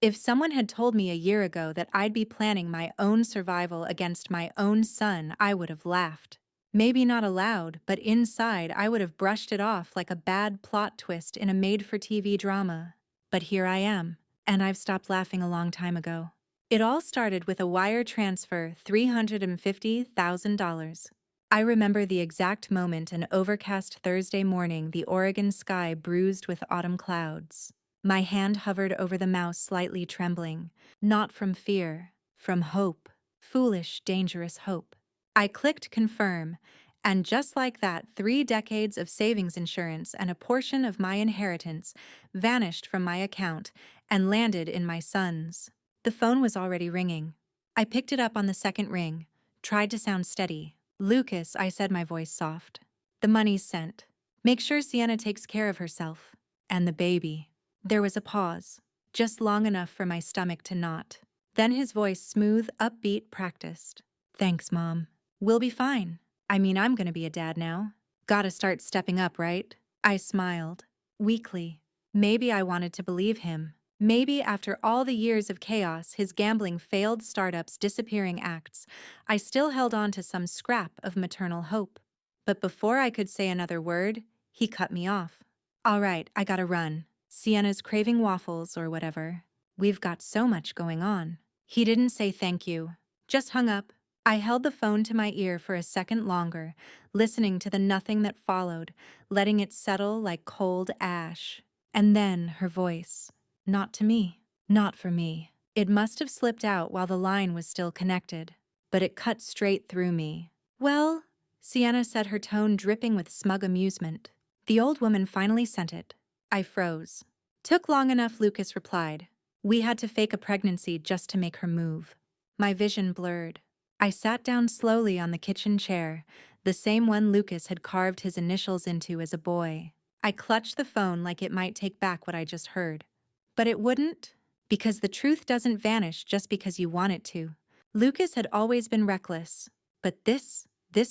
If someone had told me a year ago that I'd be planning my own survival against my own son, I would have laughed. Maybe not aloud, but inside I would have brushed it off like a bad plot twist in a made-for-TV drama. But here I am, and I've stopped laughing a long time ago. It all started with a wire transfer, $350,000. I remember the exact moment, an overcast Thursday morning, the Oregon sky bruised with autumn clouds. My hand hovered over the mouse, slightly trembling, not from fear, from hope, foolish, dangerous hope. I clicked confirm, and just like that, 3 decades of savings insurance and a portion of my inheritance vanished from my account and landed in my son's. The phone was already ringing. I picked it up on the second ring, tried to sound steady. "Lucas," I said, my voice soft. "The money's sent. Make sure Sienna takes care of herself. And the baby." There was a pause, just long enough for my stomach to knot. Then his voice, smooth, upbeat, practiced. "Thanks, Mom. We'll be fine. I mean, I'm gonna be a dad now. Gotta start stepping up, right?" I smiled, weakly. Maybe I wanted to believe him. Maybe after all the years of chaos, his gambling, failed startups, disappearing acts, I still held on to some scrap of maternal hope. But before I could say another word, he cut me off. "All right, I gotta run. Sienna's craving waffles or whatever. We've got so much going on." He didn't say thank you, just hung up. I held the phone to my ear for a second longer, listening to the nothing that followed, letting it settle like cold ash. And then her voice. Not to me. Not for me. It must have slipped out while the line was still connected, but it cut straight through me. "Well," Sienna said, her tone dripping with smug amusement. "The old woman finally sent it." I froze. "Took long enough," Lucas replied. "We had to fake a pregnancy just to make her move." My vision blurred. I sat down slowly on the kitchen chair, the same one Lucas had carved his initials into as a boy. I clutched the phone like it might take back what I just heard. But it wouldn't, because the truth doesn't vanish just because you want it to. Lucas had always been reckless, but this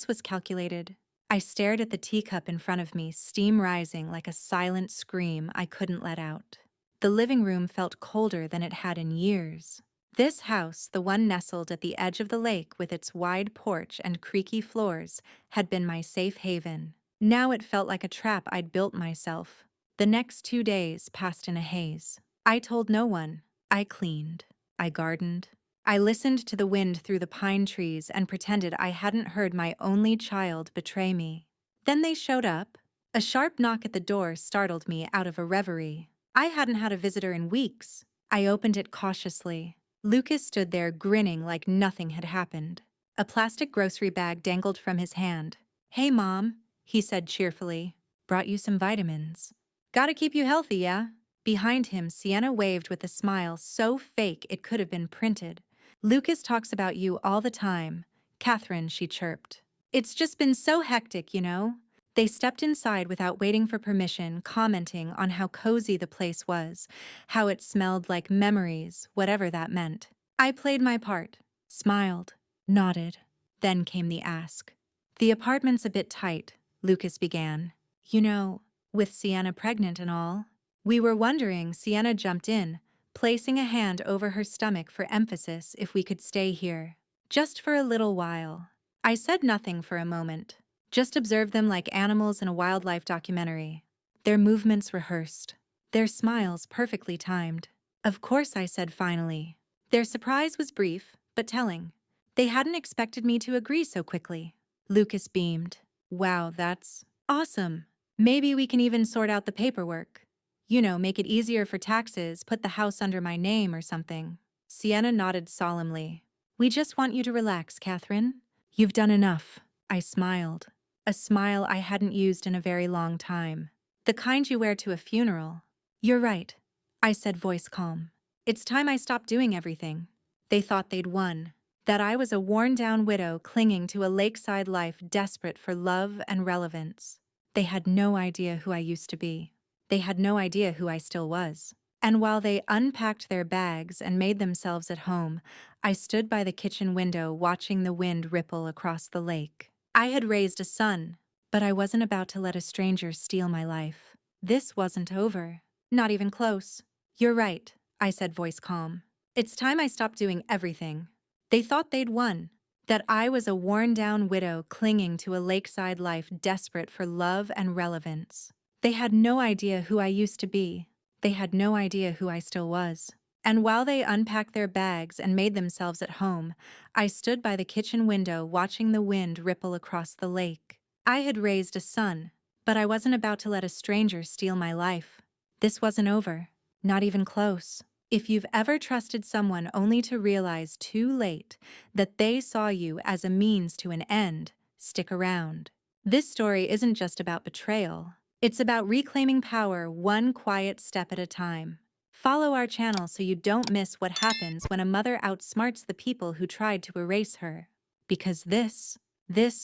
was calculated. I stared at the teacup in front of me, steam rising like a silent scream I couldn't let out. The living room felt colder than it had in years. This house, the one nestled at the edge of the lake with its wide porch and creaky floors, had been my safe haven. Now it felt like a trap I'd built myself. The next 2 days passed in a haze. I told no one. I cleaned. I gardened. I listened to the wind through the pine trees and pretended I hadn't heard my only child betray me. Then they showed up. A sharp knock at the door startled me out of a reverie. I hadn't had a visitor in weeks. I opened it cautiously. Lucas stood there grinning like nothing had happened. A plastic grocery bag dangled from his hand. "Hey, Mom," he said cheerfully. "Brought you some vitamins. Gotta keep you healthy, yeah?" Behind him, Sienna waved with a smile so fake it could have been printed. "Lucas talks about you all the time, Catherine," she chirped. "It's just been so hectic, you know?" They stepped inside without waiting for permission, commenting on how cozy the place was, how it smelled like memories, whatever that meant. I played my part, smiled, nodded. Then came the ask. "The apartment's a bit tight," Lucas began. "You know, with Sienna pregnant and all." "We were wondering," Sienna jumped in, placing a hand over her stomach for emphasis, "if we could stay here. Just for a little while." I said nothing for a moment. Just observed them like animals in a wildlife documentary. Their movements rehearsed. Their smiles perfectly timed. "Of course," I said finally. Their surprise was brief, but telling. They hadn't expected me to agree so quickly. Lucas beamed. "Wow, that's awesome. Maybe we can even sort out the paperwork. You know, make it easier for taxes, put the house under my name or something." Sienna nodded solemnly. "We just want you to relax, Catherine. You've done enough." I smiled. A smile I hadn't used in a very long time. The kind you wear to a funeral. "You're right," I said, voice calm. "It's time I stopped doing everything." They thought they'd won. That I was a worn-down widow clinging to a lakeside life, desperate for love and relevance. They had no idea who I used to be. They had no idea who I still was. And while they unpacked their bags and made themselves at home, I stood by the kitchen window watching the wind ripple across the lake. I had raised a son, but I wasn't about to let a stranger steal my life. This wasn't over. Not even close. "You're right," I said, voice calm. It's time I stopped doing everything. They thought they'd won. That I was a worn-down widow clinging to a lakeside life desperate for love and relevance. They had no idea who I used to be. They had no idea who I still was. And while they unpacked their bags and made themselves at home, I stood by the kitchen window watching the wind ripple across the lake. I had raised a son, but I wasn't about to let a stranger steal my life. This wasn't over. Not even close. If you've ever trusted someone only to realize too late that they saw you as a means to an end, stick around. This story isn't just about betrayal. It's about reclaiming power one quiet step at a time. Follow our channel so you don't miss what happens when a mother outsmarts the people who tried to erase her. Because this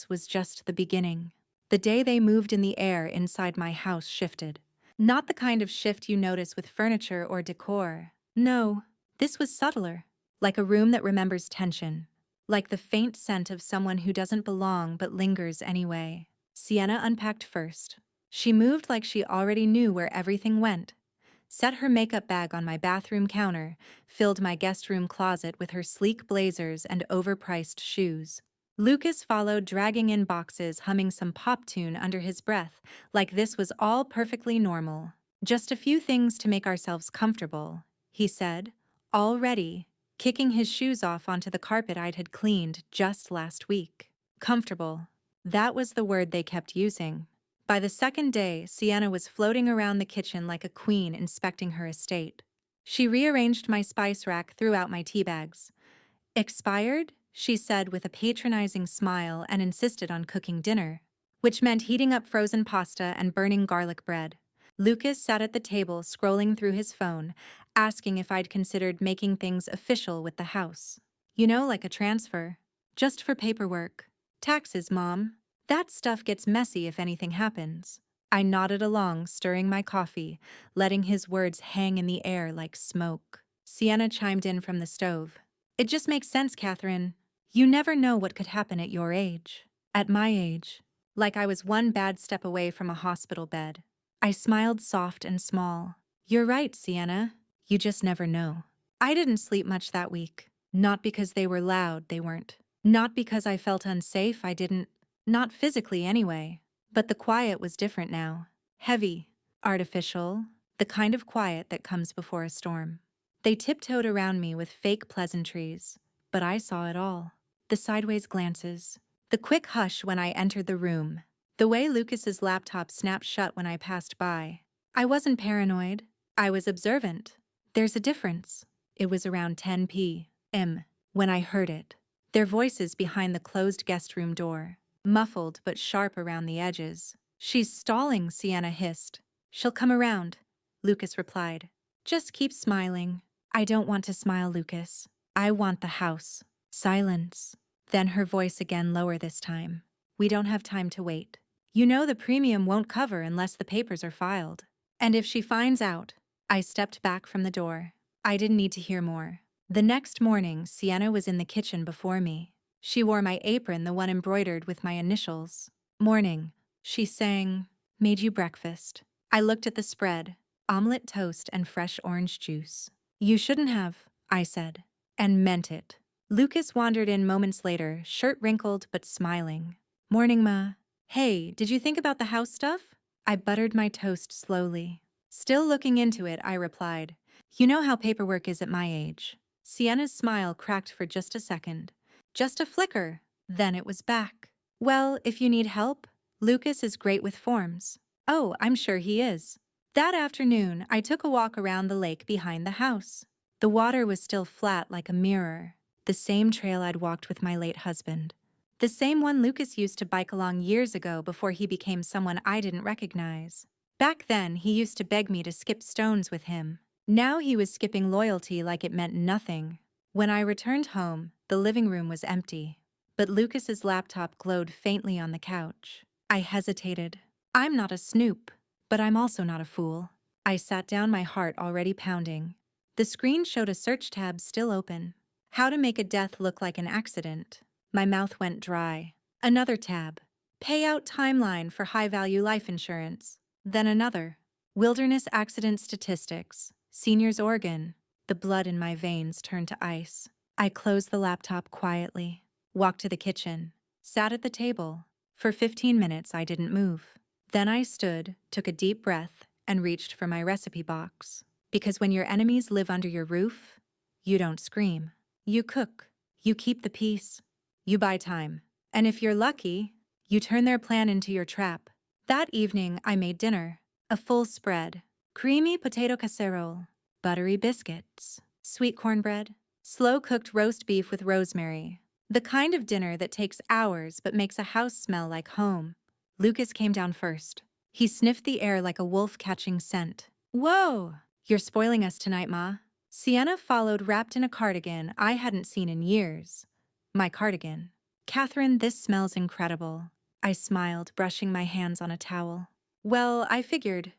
was just the beginning. The day they moved in, the air inside my house shifted. Not the kind of shift you notice with furniture or decor. No, this was subtler. Like a room that remembers tension. Like the faint scent of someone who doesn't belong but lingers anyway. Sienna unpacked first. She moved like she already knew where everything went. Set her makeup bag on my bathroom counter, filled my guest room closet with her sleek blazers and overpriced shoes. Lucas followed, dragging in boxes, humming some pop tune under his breath, like this was all perfectly normal. Just a few things to make ourselves comfortable, he said, all ready, kicking his shoes off onto the carpet I'd had cleaned just last week. Comfortable. That was the word they kept using. By the second day, Sienna was floating around the kitchen like a queen inspecting her estate. She rearranged my spice rack, threw out my tea bags. Expired? She said with a patronizing smile, and insisted on cooking dinner, which meant heating up frozen pasta and burning garlic bread. Lucas sat at the table, scrolling through his phone, asking if I'd considered making things official with the house. You know, like a transfer. Just for paperwork. Taxes, Mom. That stuff gets messy if anything happens. I nodded along, stirring my coffee, letting his words hang in the air like smoke. Sienna chimed in from the stove. It just makes sense, Catherine. You never know what could happen at your age. At my age. Like I was one bad step away from a hospital bed. I smiled soft and small. You're right, Sienna. You just never know. I didn't sleep much that week. Not because they were loud, they weren't. Not because I felt unsafe, I didn't. Not physically anyway. But the quiet was different now. Heavy. Artificial. The kind of quiet that comes before a storm. They tiptoed around me with fake pleasantries. But I saw it all. The sideways glances. The quick hush when I entered the room. The way Lucas's laptop snapped shut when I passed by. I wasn't paranoid. I was observant. There's a difference. It was around 10 p.m. when I heard it. Their voices behind the closed guest room door. Muffled but sharp around the edges. She's stalling, Sienna hissed. She'll come around, Lucas replied. Just keep smiling. I don't want to smile, Lucas. I want the house. Silence. Then her voice again, lower this time. We don't have time to wait. You know the premium won't cover unless the papers are filed. And if she finds out. I stepped back from the door. I didn't need to hear more. The next morning, Sienna was in the kitchen before me. She wore my apron, the one embroidered with my initials. Morning, she sang, made you breakfast. I looked at the spread, omelet toast and fresh orange juice. You shouldn't have, I said, and meant it. Lucas wandered in moments later, shirt wrinkled but smiling. Morning, Ma. Hey, did you think about the house stuff? I buttered my toast slowly. Still looking into it, I replied. You know how paperwork is at my age. Sienna's smile cracked for just a second. Just a flicker. Then it was back. Well, if you need help, Lucas is great with forms. Oh, I'm sure he is. That afternoon, I took a walk around the lake behind the house. The water was still flat like a mirror. The same trail I'd walked with my late husband. The same one Lucas used to bike along years ago before he became someone I didn't recognize. Back then, he used to beg me to skip stones with him. Now he was skipping loyalty like it meant nothing. When I returned home, the living room was empty. But Lucas's laptop glowed faintly on the couch. I hesitated. I'm not a snoop, but I'm also not a fool. I sat down, my heart already pounding. The screen showed a search tab still open. How to make a death look like an accident. My mouth went dry. Another tab. Payout timeline for high-value life insurance. Then another. Wilderness accident statistics. Seniors Oregon. The blood in my veins turned to ice. I closed the laptop quietly, walked to the kitchen, sat at the table. For 15 minutes, I didn't move. Then I stood, took a deep breath, and reached for my recipe box. Because when your enemies live under your roof, you don't scream. You cook. You keep the peace. You buy time. And if you're lucky, you turn their plan into your trap. That evening, I made dinner. A full spread. Creamy potato casserole. Buttery biscuits. Sweet cornbread. Slow-cooked roast beef with rosemary. The kind of dinner that takes hours but makes a house smell like home. Lucas came down first. He sniffed the air like a wolf catching scent. Whoa! You're spoiling us tonight, Ma. Sienna followed wrapped in a cardigan I hadn't seen in years. My cardigan. Catherine, this smells incredible. I smiled, brushing my hands on a towel. Well, I figured.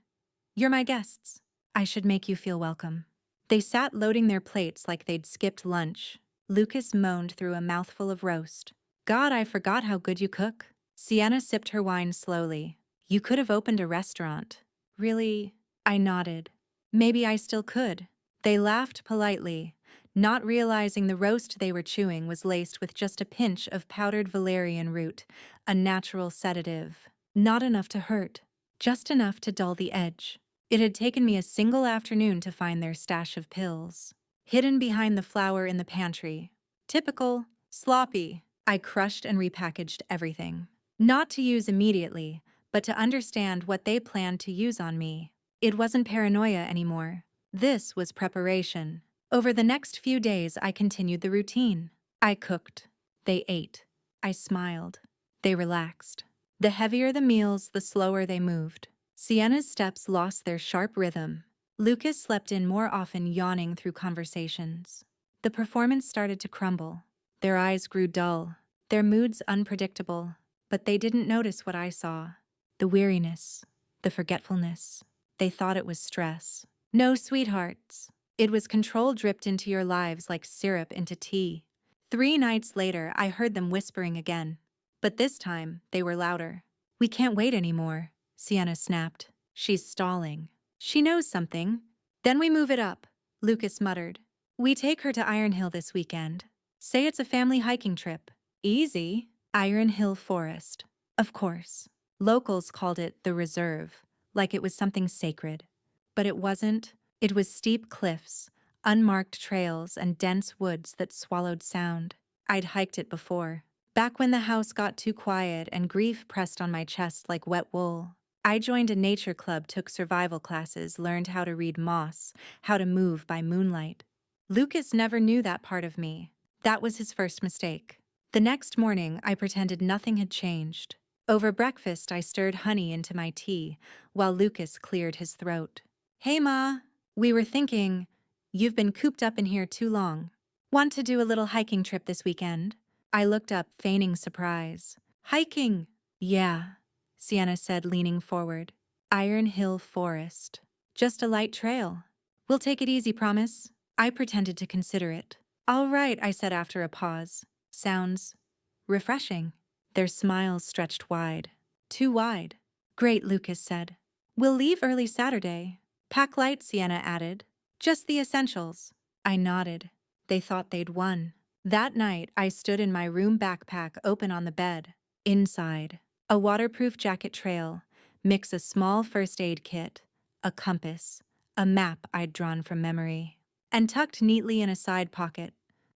You're my guests. I should make you feel welcome. They sat loading their plates like they'd skipped lunch. Lucas moaned through a mouthful of roast. God, I forgot how good you cook. Sienna sipped her wine slowly. You could have opened a restaurant. Really? I nodded. Maybe I still could. They laughed politely, not realizing the roast they were chewing was laced with just a pinch of powdered valerian root, a natural sedative. Not enough to hurt, just enough to dull the edge. It had taken me a single afternoon to find their stash of pills, hidden behind the flour in the pantry. Typical, sloppy. I crushed and repackaged everything. Not to use immediately, but to understand what they planned to use on me. It wasn't paranoia anymore. This was preparation. Over the next few days, I continued the routine. I cooked. They ate. I smiled. They relaxed. The heavier the meals, the slower they moved. Sienna's steps lost their sharp rhythm. Lucas slept in more often, yawning through conversations. The performance started to crumble. Their eyes grew dull, their moods unpredictable, but they didn't notice what I saw. The weariness, the forgetfulness. They thought it was stress. No, sweethearts. It was control dripped into your lives like syrup into tea. 3 nights later, I heard them whispering again. But this time, they were louder. We can't wait anymore, Sienna snapped. She's stalling. She knows something. Then we move it up, Lucas muttered. We take her to Iron Hill this weekend. Say it's a family hiking trip. Easy. Iron Hill Forest. Of course. Locals called it the Reserve, like it was something sacred. But it wasn't. It was steep cliffs, unmarked trails, and dense woods that swallowed sound. I'd hiked it before. Back when the house got too quiet and grief pressed on my chest like wet wool. I joined a nature club, took survival classes, learned how to read moss, how to move by moonlight. Lucas never knew that part of me. That was his first mistake. The next morning, I pretended nothing had changed. Over breakfast, I stirred honey into my tea, while Lucas cleared his throat. Hey, Ma. We were thinking, you've been cooped up in here too long. Want to do a little hiking trip this weekend? I looked up, feigning surprise. Hiking? Yeah, Sienna said, leaning forward. Iron Hill Forest. Just a light trail. We'll take it easy, promise. I pretended to consider it. All right, I said after a pause. Sounds refreshing. Their smiles stretched wide. Too wide. Great, Lucas said. We'll leave early Saturday. Pack light, Sienna added. Just the essentials. I nodded. They thought they'd won. That night, I stood in my room backpack open on the bed. Inside, a waterproof jacket trail, mix a small first aid kit, a compass, a map I'd drawn from memory, and tucked neatly in a side pocket,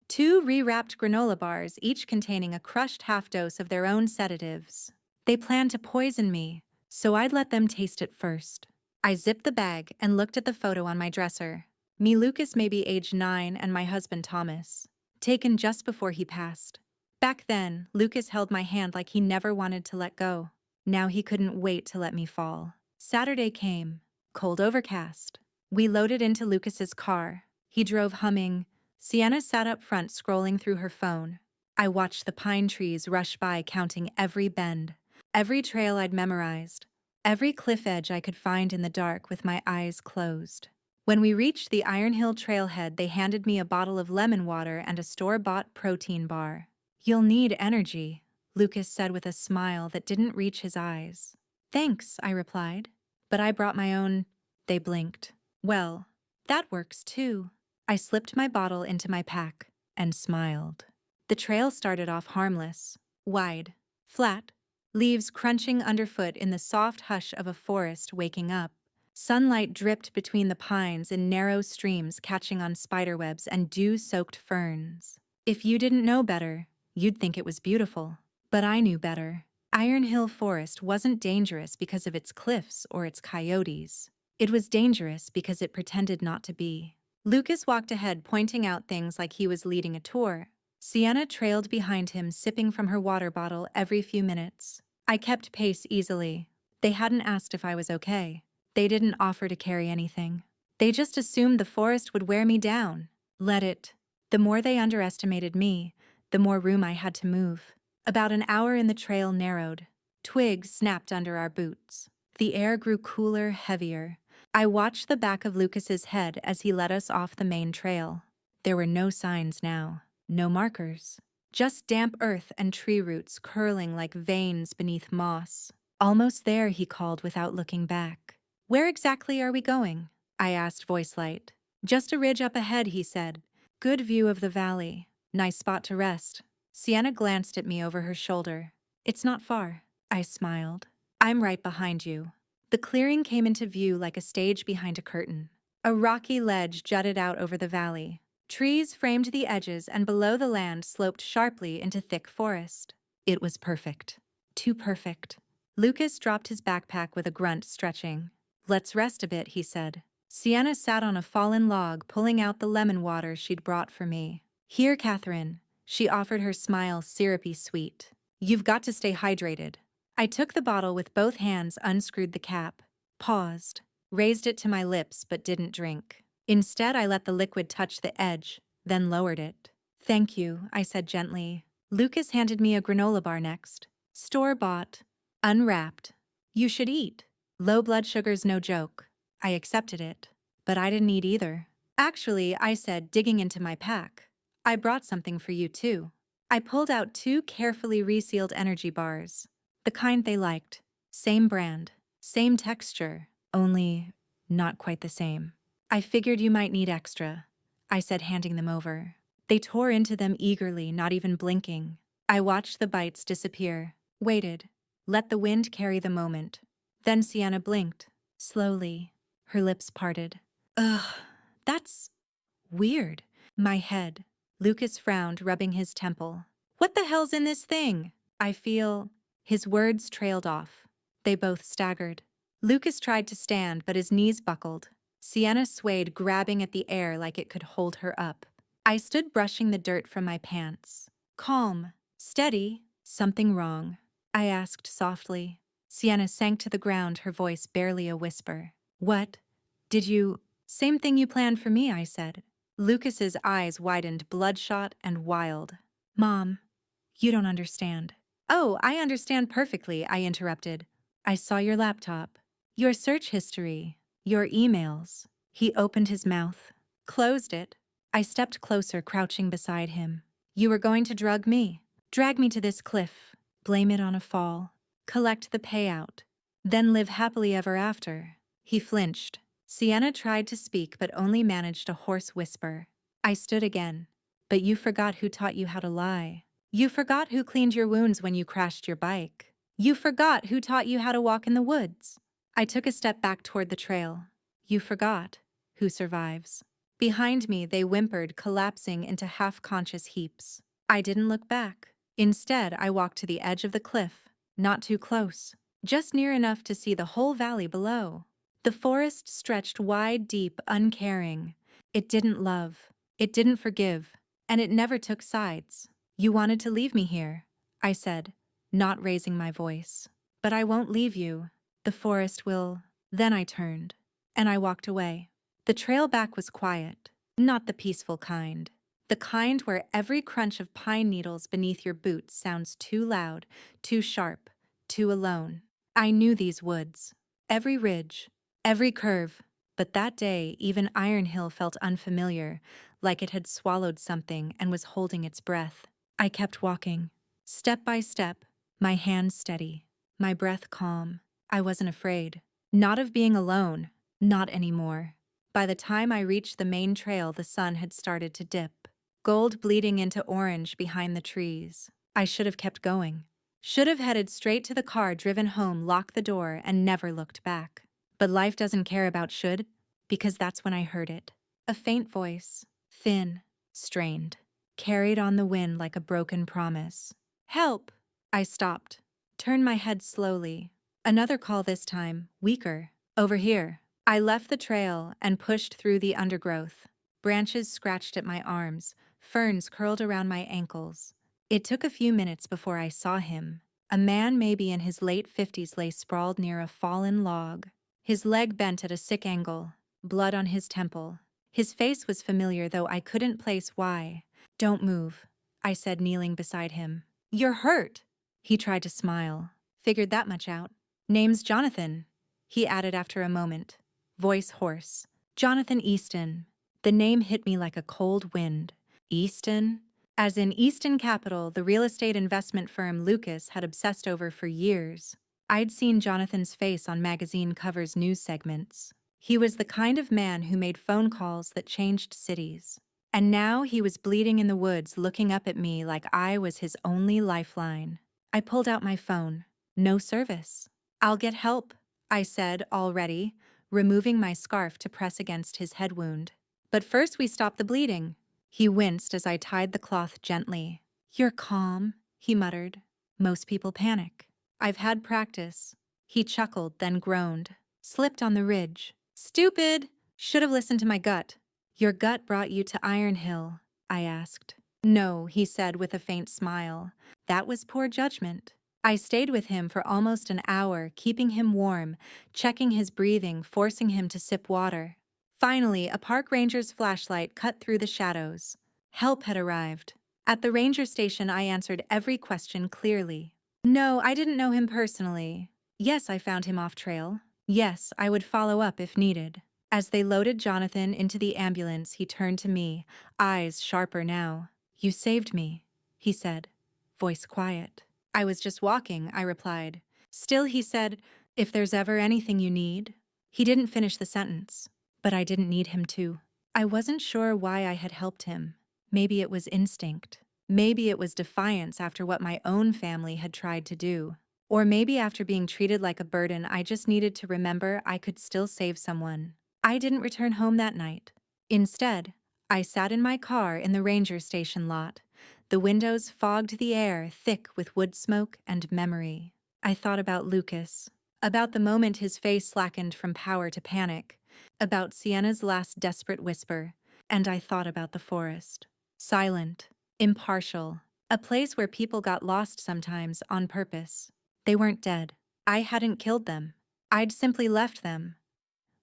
2 rewrapped granola bars, each containing a crushed half-dose of their own sedatives. They planned to poison me, so I'd let them taste it first. I zipped the bag and looked at the photo on my dresser. Me, Lucas, maybe age 9, and my husband Thomas. Taken just before he passed. Back then, Lucas held my hand like he never wanted to let go. Now he couldn't wait to let me fall. Saturday came. Cold, overcast. We loaded into Lucas's car. He drove humming. Sienna sat up front scrolling through her phone. I watched the pine trees rush by, counting every bend, every trail I'd memorized, every cliff edge I could find in the dark with my eyes closed. When we reached the Iron Hill trailhead, they handed me a bottle of lemon water and a store-bought protein bar. You'll need energy, Lucas said with a smile that didn't reach his eyes. Thanks, I replied. But I brought my own. They blinked. Well, that works too. I slipped my bottle into my pack and smiled. The trail started off harmless, wide, flat, leaves crunching underfoot in the soft hush of a forest waking up. Sunlight dripped between the pines in narrow streams catching on spiderwebs and dew-soaked ferns. If you didn't know better, you'd think it was beautiful. But I knew better. Iron Hill Forest wasn't dangerous because of its cliffs or its coyotes. It was dangerous because it pretended not to be. Lucas walked ahead, pointing out things like he was leading a tour. Sienna trailed behind him, sipping from her water bottle every few minutes. I kept pace easily. They hadn't asked if I was okay. They didn't offer to carry anything. They just assumed the forest would wear me down. Let it. The more they underestimated me, the more room I had to move. About an hour in, the trail narrowed. Twigs snapped under our boots. The air grew cooler, heavier. I watched the back of Lucas's head as he led us off the main trail. There were no signs now, no markers. Just damp earth and tree roots curling like veins beneath moss. Almost there, he called without looking back. Where exactly are we going? I asked, voice light. Just a ridge up ahead, he said. Good view of the valley. Nice spot to rest. Sienna glanced at me over her shoulder. It's not far. I smiled. I'm right behind you. The clearing came into view like a stage behind a curtain. A rocky ledge jutted out over the valley. Trees framed the edges, and below the land sloped sharply into thick forest. It was perfect. Too perfect. Lucas dropped his backpack with a grunt, stretching. Let's rest a bit, he said. Sienna sat on a fallen log, pulling out the lemon water she'd brought for me. Here, Catherine. She offered, her smile syrupy sweet. You've got to stay hydrated. I took the bottle with both hands, unscrewed the cap, paused, raised it to my lips but didn't drink. Instead, I let the liquid touch the edge, then lowered it. Thank you, I said gently. Lucas handed me a granola bar next. Store-bought, unwrapped. You should eat. Low blood sugar's no joke. I accepted it, but I didn't eat either. Actually, I said, digging into my pack. I brought something for you too. I pulled out 2 carefully resealed energy bars. The kind they liked. Same brand, same texture, only not quite the same. I figured you might need extra, I said, handing them over. They tore into them eagerly, not even blinking. I watched the bites disappear, waited, let the wind carry the moment. Then Sienna blinked, slowly, her lips parted. Ugh, that's weird. My head. Lucas frowned, rubbing his temple. What the hell's in this thing? I feel... His words trailed off. They both staggered. Lucas tried to stand, but his knees buckled. Sienna swayed, grabbing at the air like it could hold her up. I stood, brushing the dirt from my pants. Calm, steady. Something wrong? I asked softly. Sienna sank to the ground, her voice barely a whisper. What? Did you... Same thing you planned for me, I said. Lucas's eyes widened, bloodshot and wild. Mom, you don't understand. Oh, I understand perfectly, I interrupted. I saw your laptop, your search history, your emails. He opened his mouth, closed it. I stepped closer, crouching beside him. You were going to drag me to this cliff, blame it on a fall, collect the payout, then live happily ever after. He flinched. Sienna tried to speak but only managed a hoarse whisper. I stood again. But you forgot who taught you how to lie. You forgot who cleaned your wounds when you crashed your bike. You forgot who taught you how to walk in the woods. I took a step back toward the trail. You forgot who survives. Behind me, they whimpered, collapsing into half-conscious heaps. I didn't look back. Instead, I walked to the edge of the cliff, not too close, just near enough to see the whole valley below. The forest stretched wide, deep, uncaring. It didn't love, it didn't forgive, and it never took sides. You wanted to leave me here, I said, not raising my voice. But I won't leave you. The forest will. Then I turned, and I walked away. The trail back was quiet, not the peaceful kind. The kind where every crunch of pine needles beneath your boots sounds too loud, too sharp, too alone. I knew these woods. Every ridge, every curve. But that day, even Iron Hill felt unfamiliar, like it had swallowed something and was holding its breath. I kept walking, step by step, my hands steady, my breath calm. I wasn't afraid. Not of being alone, not anymore. By the time I reached the main trail, the sun had started to dip, gold bleeding into orange behind the trees. I should have kept going. Should have headed straight to the car, driven home, locked the door, and never looked back. But life doesn't care about should, because that's when I heard it. A faint voice, thin, strained, carried on the wind like a broken promise. Help! I stopped, turned my head slowly. Another call this time, weaker. Over here. I left the trail and pushed through the undergrowth. Branches scratched at my arms, ferns curled around my ankles. It took a few minutes before I saw him. A man maybe in his late 50s lay sprawled near a fallen log. His leg bent at a sick angle, blood on his temple. His face was familiar, though I couldn't place why. Don't move, I said, kneeling beside him. You're hurt. He tried to smile. Figured that much out. Name's Jonathan, he added after a moment, voice hoarse. Jonathan Easton. The name hit me like a cold wind. Easton? As in Easton Capital, the real estate investment firm Lucas had obsessed over for years. I'd seen Jonathan's face on magazine covers, news segments. He was the kind of man who made phone calls that changed cities. And now he was bleeding in the woods, looking up at me like I was his only lifeline. I pulled out my phone. No service. I'll get help, I said, already, removing my scarf to press against his head wound. But first we stop the bleeding. He winced as I tied the cloth gently. You're calm, he muttered. Most people panic. I've had practice. He chuckled, then groaned. Slipped on the ridge. Stupid! Should have listened to my gut. Your gut brought you to Iron Hill, I asked. No, he said with a faint smile. That was poor judgment. I stayed with him for almost an hour, keeping him warm, checking his breathing, forcing him to sip water. Finally, a park ranger's flashlight cut through the shadows. Help had arrived. At the ranger station, I answered every question clearly. No, I didn't know him personally. Yes, I found him off trail. Yes, I would follow up if needed. As they loaded Jonathan into the ambulance, he turned to me, eyes sharper now. You saved me, he said, voice quiet. I was just walking, I replied. Still, he said, if there's ever anything you need. He didn't finish the sentence, but I didn't need him to. I wasn't sure why I had helped him. Maybe it was instinct. Maybe it was defiance after what my own family had tried to do. Or maybe after being treated like a burden, I just needed to remember I could still save someone. I didn't return home that night. Instead, I sat in my car in the ranger station lot. The windows fogged the air, thick with wood smoke and memory. I thought about Lucas, about the moment his face slackened from power to panic, about Sienna's last desperate whisper, and I thought about the forest. Silent, impartial, a place where people got lost sometimes on purpose. They weren't dead. I hadn't killed them. I'd simply left them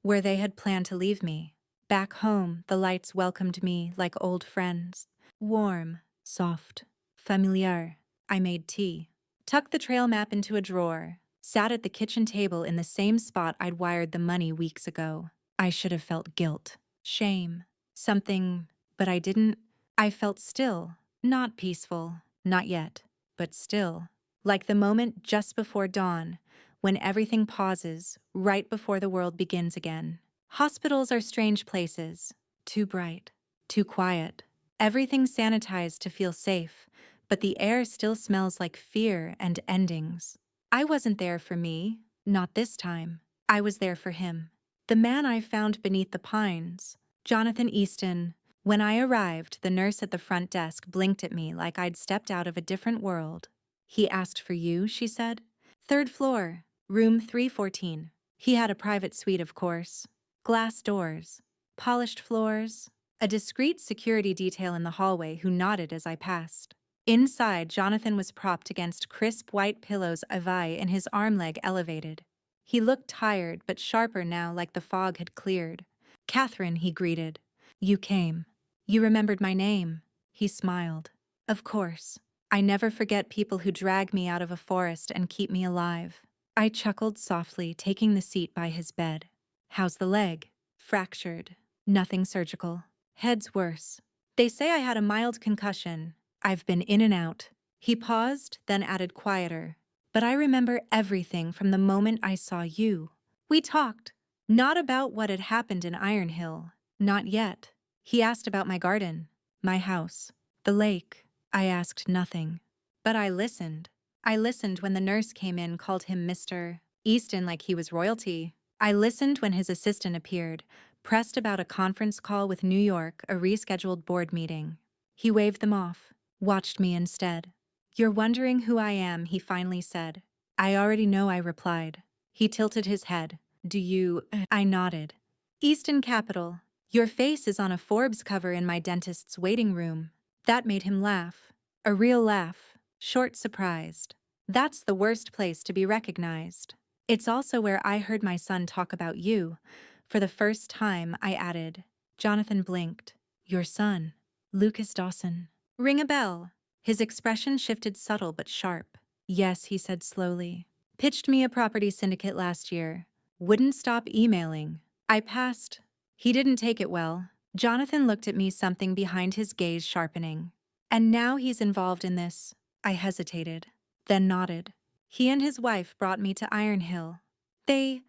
where they had planned to leave me. Back home, the lights welcomed me like old friends. Warm, soft, familiar. I made tea, tucked the trail map into a drawer, sat at the kitchen table in the same spot I'd wired the money weeks ago. I should have felt guilt, shame, something, but I didn't. I felt still, not peaceful, not yet, but still. Like the moment just before dawn, when everything pauses, right before the world begins again. Hospitals are strange places. Too bright, too quiet. Everything sanitized to feel safe, but the air still smells like fear and endings. I wasn't there for me, not this time. I was there for him. The man I found beneath the pines, Jonathan Easton. When I arrived, the nurse at the front desk blinked at me like I'd stepped out of a different world. He asked for you, she said. Third floor, room 314. He had a private suite, of course. Glass doors, polished floors, a discreet security detail in the hallway who nodded as I passed. Inside, Jonathan was propped against crisp white pillows, Ivy and his arm leg elevated. He looked tired but sharper now, like the fog had cleared. Catherine, he greeted. You came. You remembered my name. He smiled. Of course. I never forget people who drag me out of a forest and keep me alive. I chuckled softly, taking the seat by his bed. How's the leg? Fractured. Nothing surgical. Head's worse. They say I had a mild concussion. I've been in and out. He paused, then added quieter. But I remember everything from the moment I saw you. We talked. Not about what had happened in Iron Hill. Not yet. He asked about my garden, my house, the lake. I asked nothing. But I listened. I listened when the nurse came in, called him Mr. Easton like he was royalty. I listened when his assistant appeared, pressed about a conference call with New York, a rescheduled board meeting. He waved them off, watched me instead. "You're wondering who I am," he finally said. "I already know," I replied. He tilted his head. "Do you?" I nodded. "Easton Capital. Your face is on a Forbes cover in my dentist's waiting room." That made him laugh. A real laugh. Short, surprised. "That's the worst place to be recognized. It's also where I heard my son talk about you. For the first time," I added. Jonathan blinked. "Your son, Lucas Dawson. Ring a bell." His expression shifted, subtle but sharp. "Yes," he said slowly. "Pitched me a property syndicate last year. Wouldn't stop emailing. I passed." He didn't take it well. Jonathan looked at me, something behind his gaze sharpening. "And now he's involved in this." I hesitated, then nodded. "He and his wife brought me to Iron Hill. They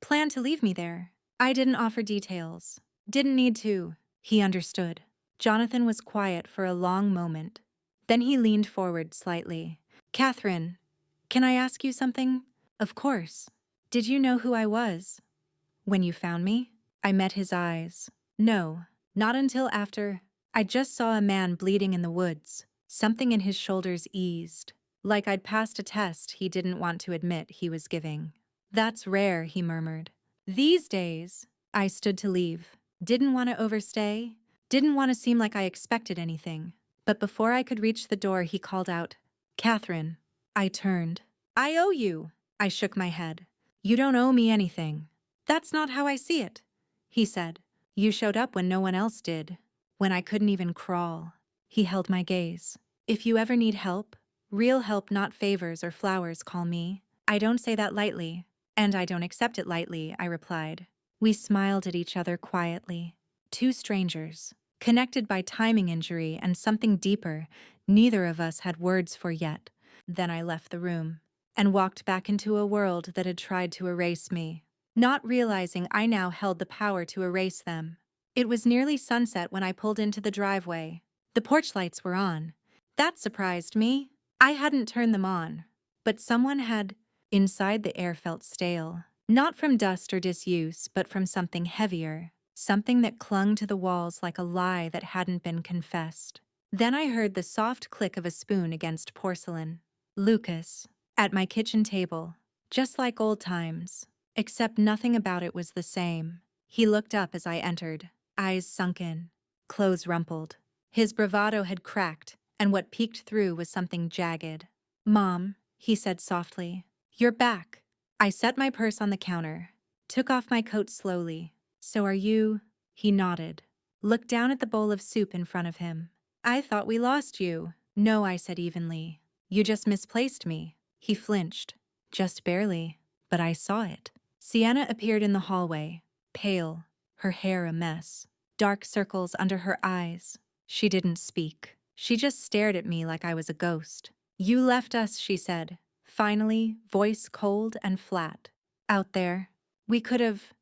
plan to leave me there." I didn't offer details. Didn't need to. He understood. Jonathan was quiet for a long moment. Then he leaned forward slightly. "Catherine, can I ask you something?" "Of course." "Did you know who I was when you found me?" I met his eyes. "No, not until after. I just saw a man bleeding in the woods." Something in his shoulders eased, like I'd passed a test he didn't want to admit he was giving. "That's rare," he murmured. "These days." I stood to leave. Didn't want to overstay. Didn't want to seem like I expected anything. But before I could reach the door, he called out, "Catherine." I turned. "I owe you." I shook my head. "You don't owe me anything." "That's not how I see it," he said. "You showed up when no one else did. When I couldn't even crawl." He held my gaze. "If you ever need help, real help, not favors or flowers, call me." I don't say that lightly. And I don't accept it lightly, I replied. We smiled at each other quietly. Two strangers, connected by timing injury and something deeper neither of us had words for yet. Then I left the room and walked back into a world that had tried to erase me, not realizing I now held the power to erase them. It was nearly sunset when I pulled into the driveway. The porch lights were on. That surprised me. I hadn't turned them on, but someone had. Inside, the air felt stale, not from dust or disuse, but from something heavier, something that clung to the walls like a lie that hadn't been confessed. Then I heard the soft click of a spoon against porcelain. Lucas, at my kitchen table, just like old times, except nothing about it was the same. He looked up as I entered, eyes sunken, clothes rumpled. His bravado had cracked, and what peeked through was something jagged. "Mom," he said softly. "You're back." I set my purse on the counter, took off my coat slowly. "So are you?" He nodded, looked down at the bowl of soup in front of him. "I thought we lost you." "No," I said evenly. "You just misplaced me." He flinched. "Just barely." But I saw it. Sienna appeared in the hallway, pale, her hair a mess, dark circles under her eyes. She didn't speak. She just stared at me like I was a ghost. "You left us," she said. Finally, voice cold and flat. "Out there. We could have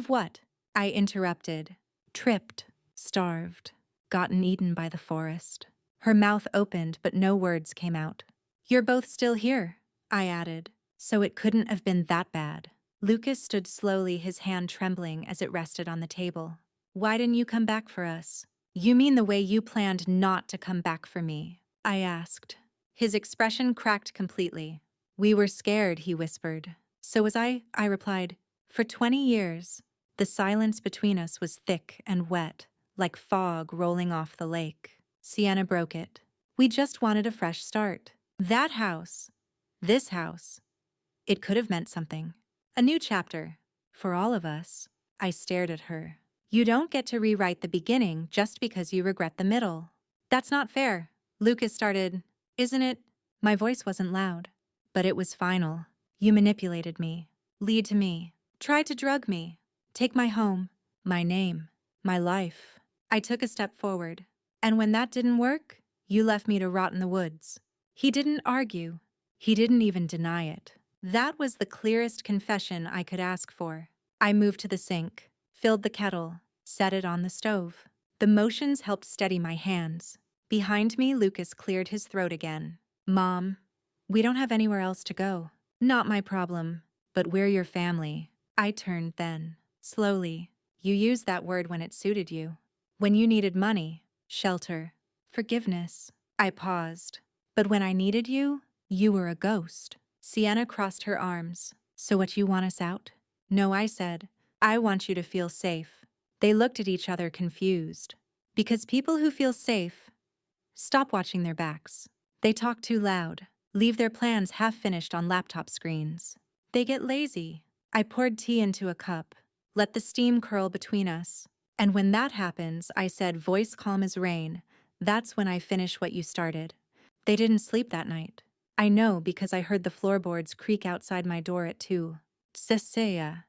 what?" I interrupted. "Tripped, starved, gotten eaten by the forest." Her mouth opened, but no words came out. "You're both still here," I added. "So it couldn't have been that bad." Lucas stood slowly, his hand trembling as it rested on the table. "Why didn't you come back for us?" "You mean the way you planned not to come back for me?" I asked. His expression cracked completely. "We were scared," he whispered. "So was I replied. "For 20 years, the silence between us was thick and wet, like fog rolling off the lake." Sienna broke it. "We just wanted a fresh start. That house, this house, it could have meant something. A new chapter. For all of us." I stared at her. "You don't get to rewrite the beginning just because you regret the middle." "That's not fair." Lucas started. "Isn't it?" My voice wasn't loud, but it was final. "You manipulated me, lied to me, tried to drug me, take my home, my name, my life." I took a step forward. "And when that didn't work, you left me to rot in the woods." He didn't argue. He didn't even deny it. That was the clearest confession I could ask for. I moved to the sink, filled the kettle, set it on the stove. The motions helped steady my hands. Behind me, Lucas cleared his throat again. Mom, we don't have anywhere else to go. Not my problem, but we're your family. I turned then. Slowly. You used that word when it suited you. When you needed money, shelter, forgiveness. I paused. But when I needed you, you were a ghost. Sienna crossed her arms. So what, you want us out? No, I said. I want you to feel safe. They looked at each other confused. Because people who feel safe stop watching their backs. They talk too loud, leave their plans half-finished on laptop screens. They get lazy. I poured tea into a cup, let the steam curl between us. And when that happens, I said, voice calm as rain, that's when I finish what you started. They didn't sleep that night. I know because I heard the floorboards creak outside my door at 2. Cecilia.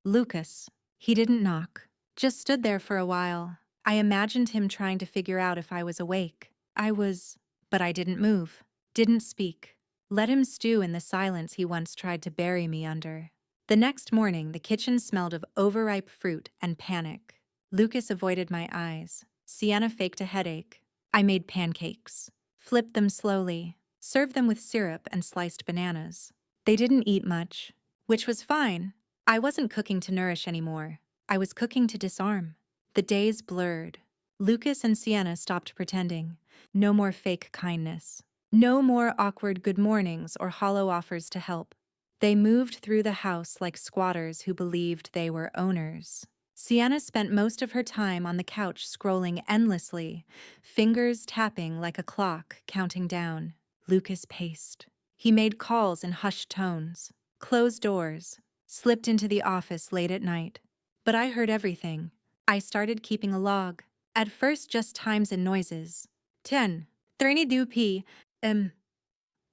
Lucas. He didn't knock, just stood there for a while. I imagined him trying to figure out if I was awake. But I didn't move, didn't speak. Let him stew in the silence he once tried to bury me under. The next morning, the kitchen smelled of overripe fruit and panic. Lucas avoided my eyes. Sienna faked a headache. I made pancakes, flipped them slowly, served them with syrup and sliced bananas. They didn't eat much, which was fine. I wasn't cooking to nourish anymore. I was cooking to disarm. The days blurred. Lucas and Sienna stopped pretending. No more fake kindness. No more awkward good mornings or hollow offers to help. They moved through the house like squatters who believed they were owners. Sienna spent most of her time on the couch scrolling endlessly, fingers tapping like a clock counting down. Lucas paced. He made calls in hushed tones, closed doors, slipped into the office late at night. But I heard everything. I started keeping a log. At first just times and noises. 10. 32 p.m.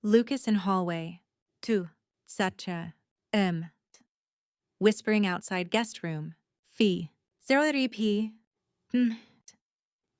Lucas in hallway. 2. Satcha. Whispering outside guest room. Fee. 03 p.m.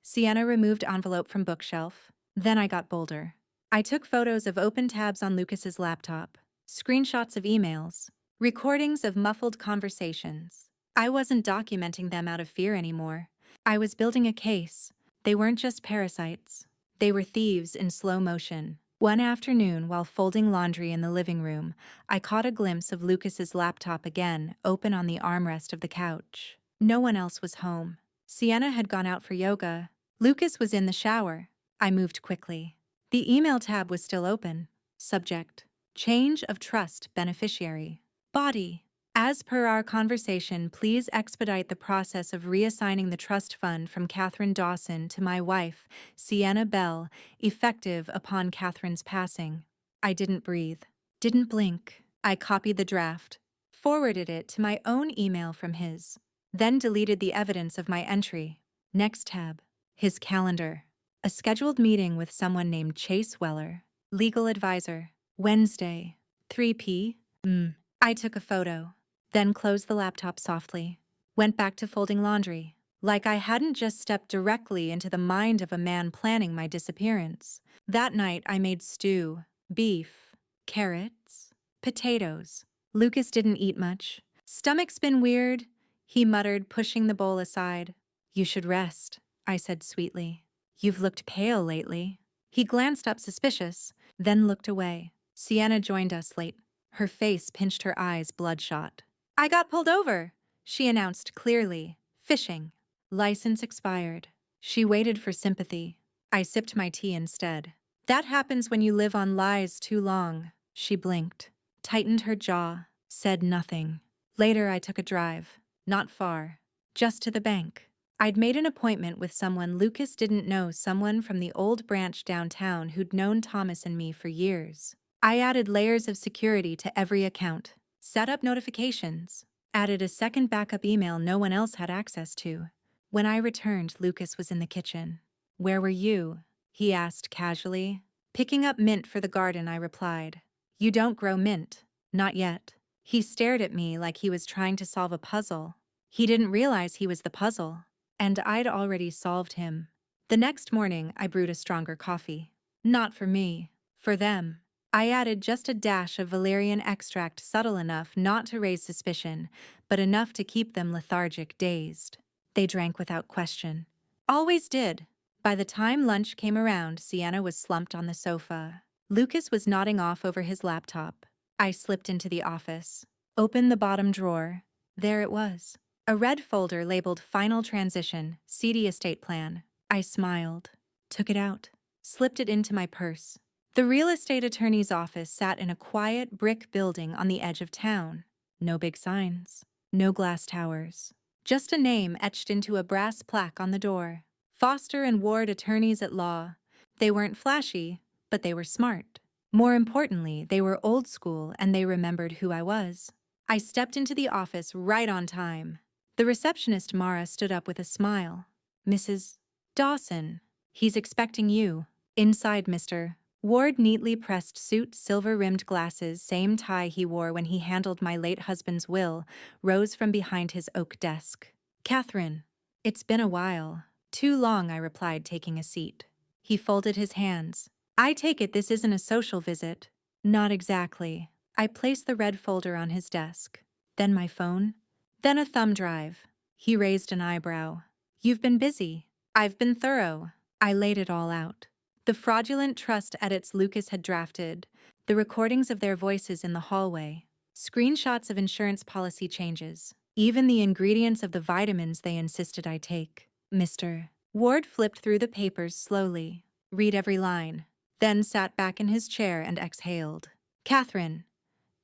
Sienna removed envelope from bookshelf. Then I got bolder. I took photos of open tabs on Lucas's laptop, screenshots of emails, recordings of muffled conversations. I wasn't documenting them out of fear anymore. I was building a case. They weren't just parasites. They were thieves in slow motion. One afternoon, while folding laundry in the living room, I caught a glimpse of Lucas's laptop again, open on the armrest of the couch. No one else was home. Sienna had gone out for yoga. Lucas was in the shower. I moved quickly. The email tab was still open. Subject: Change of trust beneficiary. Body: As per our conversation, please expedite the process of reassigning the trust fund from Catherine Dawson to my wife, Sienna Bell, effective upon Catherine's passing. I didn't breathe, didn't blink. I copied the draft, forwarded it to my own email from his, then deleted the evidence of my entry. Next tab: his calendar. A scheduled meeting with someone named Chase Weller, legal advisor. Wednesday, 3 p.m. I took a photo, then closed the laptop softly, went back to folding laundry, like I hadn't just stepped directly into the mind of a man planning my disappearance. That night I made stew, beef, carrots, potatoes. Lucas didn't eat much. Stomach's been weird, he muttered, pushing the bowl aside. You should rest, I said sweetly. You've looked pale lately. He glanced up suspicious, then looked away. Sienna joined us late. Her face pinched, her eyes bloodshot. I got pulled over, she announced clearly. Fishing. License expired. She waited for sympathy. I sipped my tea instead. That happens when you live on lies too long. She blinked, tightened her jaw, said nothing. Later I took a drive. Not far. Just to the bank. I'd made an appointment with someone Lucas didn't know, someone from the old branch downtown who'd known Thomas and me for years. I added layers of security to every account, set up notifications, added a second backup email no one else had access to. When I returned, Lucas was in the kitchen. Where were you? He asked casually. Picking up mint for the garden, I replied. You don't grow mint. Not yet. He stared at me like he was trying to solve a puzzle. He didn't realize he was the puzzle. And I'd already solved him. The next morning, I brewed a stronger coffee. Not for me, for them. I added just a dash of valerian extract, subtle enough not to raise suspicion, but enough to keep them lethargic, dazed. They drank without question. Always did. By the time lunch came around, Sienna was slumped on the sofa. Lucas was nodding off over his laptop. I slipped into the office. Opened the bottom drawer. There it was. A red folder labeled Final Transition, CD Estate Plan. I smiled. Took it out. Slipped it into my purse. The real estate attorney's office sat in a quiet brick building on the edge of town. No big signs. No glass towers. Just a name etched into a brass plaque on the door. Foster and Ward Attorneys at Law. They weren't flashy, but they were smart. More importantly, they were old school and they remembered who I was. I stepped into the office right on time. The receptionist Mara stood up with a smile. "Mrs. Dawson, he's expecting you." "Inside, Mr." Ward neatly pressed suit, silver-rimmed glasses, same tie he wore when he handled my late husband's will, rose from behind his oak desk. "Catherine, it's been a while." "Too long," I replied, taking a seat. He folded his hands. "I take it this isn't a social visit." "Not exactly." I placed the red folder on his desk. Then my phone. Then a thumb drive. He raised an eyebrow. "You've been busy." "I've been thorough." I laid it all out. The fraudulent trust edits Lucas had drafted, the recordings of their voices in the hallway, screenshots of insurance policy changes, even the ingredients of the vitamins they insisted I take. "Mr." Ward flipped through the papers slowly, read every line, then sat back in his chair and exhaled. "Catherine,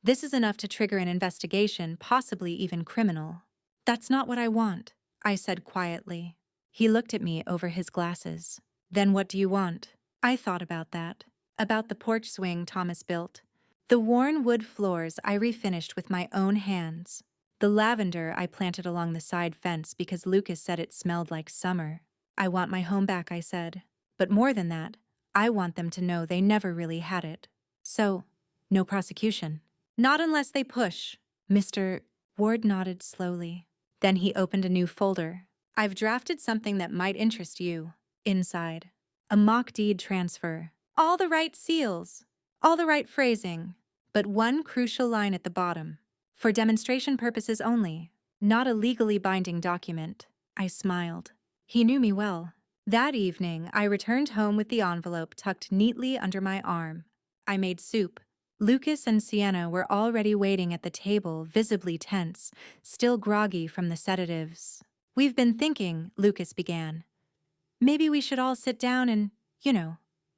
this is enough to trigger an investigation, possibly even criminal." "That's not what I want," I said quietly. He looked at me over his glasses. "Then what do you want?" I thought about that. About the porch swing Thomas built. The worn wood floors I refinished with my own hands. The lavender I planted along the side fence because Lucas said it smelled like summer. "I want my home back," I said. "But more than that, I want them to know they never really had it." "So, no prosecution?" "Not unless they push." Mr. Ward nodded slowly. Then he opened a new folder. "I've drafted something that might interest you." Inside. A mock deed transfer. All the right seals. All the right phrasing. But one crucial line at the bottom. "For demonstration purposes only. Not a legally binding document." I smiled. He knew me well. That evening, I returned home with the envelope tucked neatly under my arm. I made soup. Lucas and Sienna were already waiting at the table, visibly tense, still groggy from the sedatives. "We've been thinking," Lucas began. "Maybe we should all sit down and,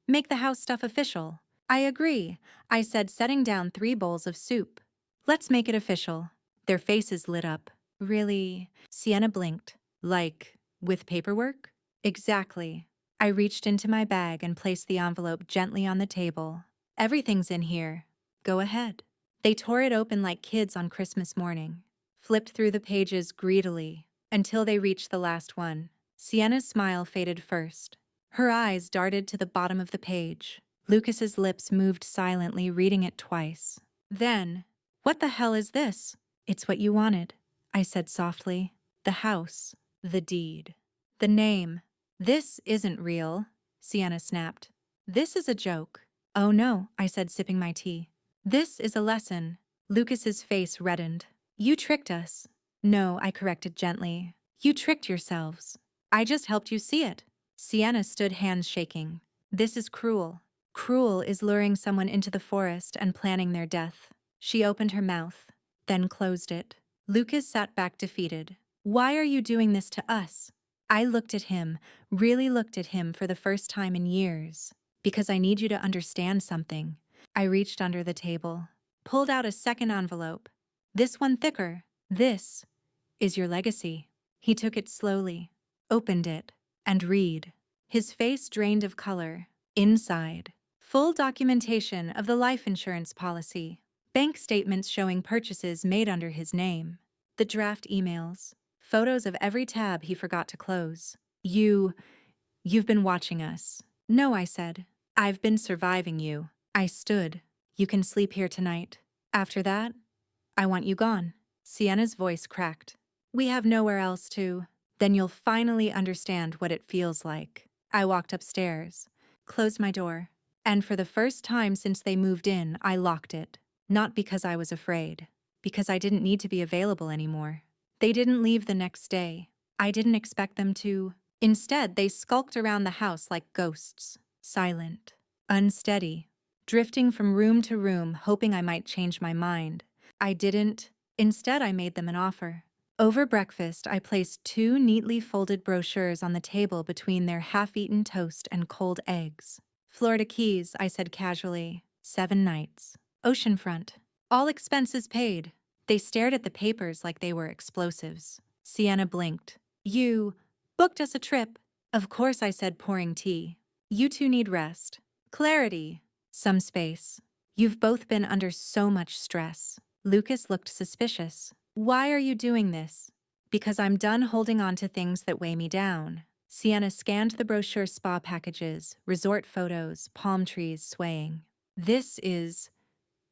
make the house stuff official." "I agree," I said, setting down 3 bowls of soup. "Let's make it official." Their faces lit up. "Really?" Sienna blinked. "Like, with paperwork?" "Exactly." I reached into my bag and placed the envelope gently on the table. "Everything's in here. Go ahead." They tore it open like kids on Christmas morning, flipped through the pages greedily, until they reached the last one. Sienna's smile faded first. Her eyes darted to the bottom of the page. Lucas's lips moved silently, reading it twice. Then, "What the hell is this?" "It's what you wanted," I said softly. "The house. The deed. The name." "This isn't real," Sienna snapped. "This is a joke." "Oh no," I said, sipping my tea. "This is a lesson." Lucas's face reddened. "You tricked us." "No," I corrected gently. "You tricked yourselves. I just helped you see it." Sienna stood, hands shaking. "This is cruel." "Cruel is luring someone into the forest and planning their death." She opened her mouth, then closed it. Lucas sat back defeated. "Why are you doing this to us?" I looked at him, really looked at him for the first time in years. "Because I need you to understand something." I reached under the table, pulled out a second envelope. "This one thicker. This is your legacy." He took it slowly, opened it, and read. His face drained of color. Inside, full documentation of the life insurance policy, bank statements showing purchases made under his name, the draft emails, photos of every tab he forgot to close. You've been watching us." "No," I said. "I've been surviving you." I stood. "You can sleep here tonight. After that, I want you gone." Sienna's voice cracked. "We have nowhere else to." "Then you'll finally understand what it feels like." I walked upstairs, closed my door. And for the first time since they moved in, I locked it. Not because I was afraid. Because I didn't need to be available anymore. They didn't leave the next day. I didn't expect them to. Instead, they skulked around the house like ghosts. Silent. Unsteady. Drifting from room to room, hoping I might change my mind. I didn't. Instead, I made them an offer. Over breakfast, I placed 2 neatly folded brochures on the table between their half-eaten toast and cold eggs. Florida Keys, I said casually. 7 nights. Oceanfront. All expenses paid. They stared at the papers like they were explosives. Sienna blinked. You booked us a trip. Of course, I said, pouring tea. You two need rest. Clarity. Some space. You've both been under so much stress. Lucas looked suspicious. Why are you doing this? Because I'm done holding on to things that weigh me down. Sienna scanned the brochure spa packages, resort photos, palm trees swaying. This is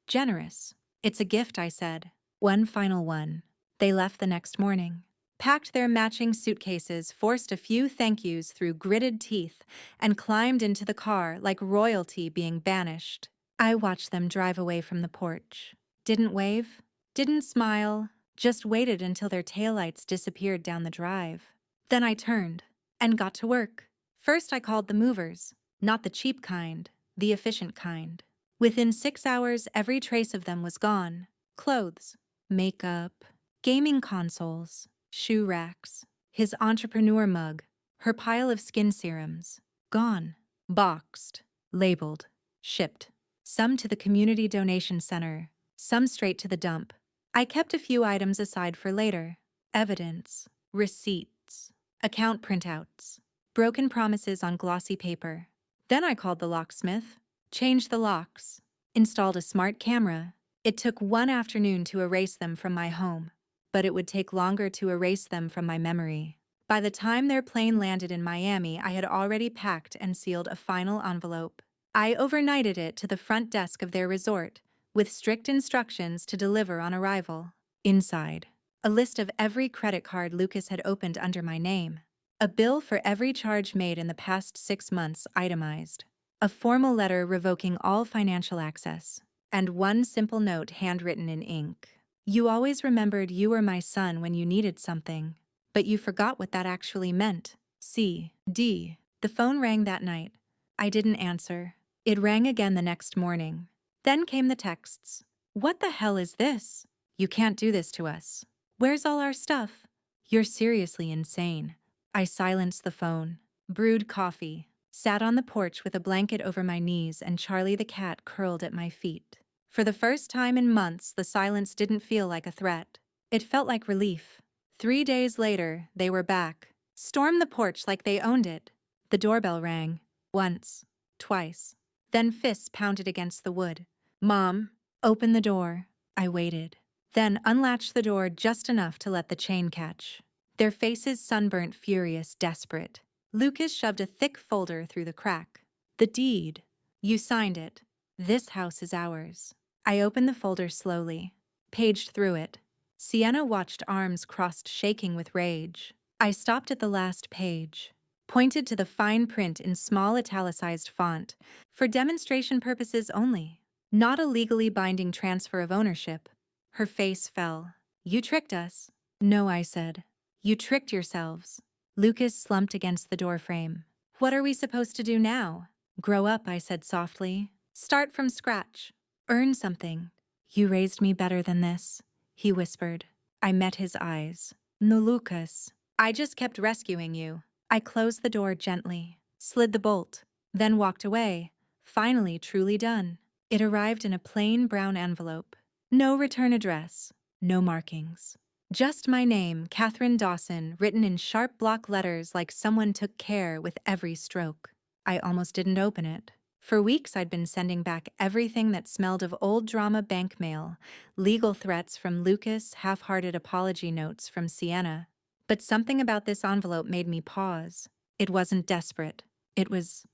generous. It's a gift, I said. One final one. They left the next morning. Packed their matching suitcases, forced a few thank yous through gritted teeth, and climbed into the car like royalty being banished. I watched them drive away from the porch. Didn't wave, didn't smile, just waited until their taillights disappeared down the drive. Then I turned and got to work. First, I called the movers, not the cheap kind, the efficient kind. Within 6 hours, every trace of them was gone. Clothes, makeup, gaming consoles, shoe racks, his entrepreneur mug, her pile of skin serums. Gone. Boxed. Labeled. Shipped. Some to the community donation center, some straight to the dump. I kept a few items aside for later. Evidence. Receipts. Account printouts. Broken promises on glossy paper. Then I called the locksmith. Changed the locks. Installed a smart camera. It took 1 afternoon to erase them from my home, but it would take longer to erase them from my memory. By the time their plane landed in Miami, I had already packed and sealed a final envelope. I overnighted it to the front desk of their resort, with strict instructions to deliver on arrival. Inside, a list of every credit card Lucas had opened under my name. A bill for every charge made in the past 6 months itemized. A formal letter revoking all financial access. And one simple note handwritten in ink. You always remembered you were my son when you needed something, but you forgot what that actually meant. C.D. The phone rang that night. I didn't answer. It rang again the next morning. Then came the texts. What the hell is this? You can't do this to us. Where's all our stuff? You're seriously insane. I silenced the phone, brewed coffee, sat on the porch with a blanket over my knees and Charlie the cat curled at my feet. For the first time in months, the silence didn't feel like a threat. It felt like relief. 3 days later, they were back. Stormed the porch like they owned it. The doorbell rang. Once. Twice. Then fists pounded against the wood. Mom, open the door. I waited. Then unlatched the door just enough to let the chain catch. Their faces sunburnt, furious, desperate. Lucas shoved a thick folder through the crack. The deed. You signed it. This house is ours. I opened the folder slowly. Paged through it. Sienna watched, arms crossed, shaking with rage. I stopped at the last page. Pointed to the fine print in small italicized font. For demonstration purposes only. Not a legally binding transfer of ownership. Her face fell. You tricked us. No, I said. You tricked yourselves. Lucas slumped against the doorframe. What are we supposed to do now? Grow up, I said softly. Start from scratch. Earn something. You raised me better than this, he whispered. I met his eyes. No, Lucas. I just kept rescuing you. I closed the door gently, slid the bolt, then walked away, finally truly done. It arrived in a plain brown envelope. No return address, no markings. Just my name, Catherine Dawson, written in sharp block letters like someone took care with every stroke. I almost didn't open it. For weeks I'd been sending back everything that smelled of old drama bank mail, legal threats from Lucas, half-hearted apology notes from Sienna. But something about this envelope made me pause. It wasn't desperate. It was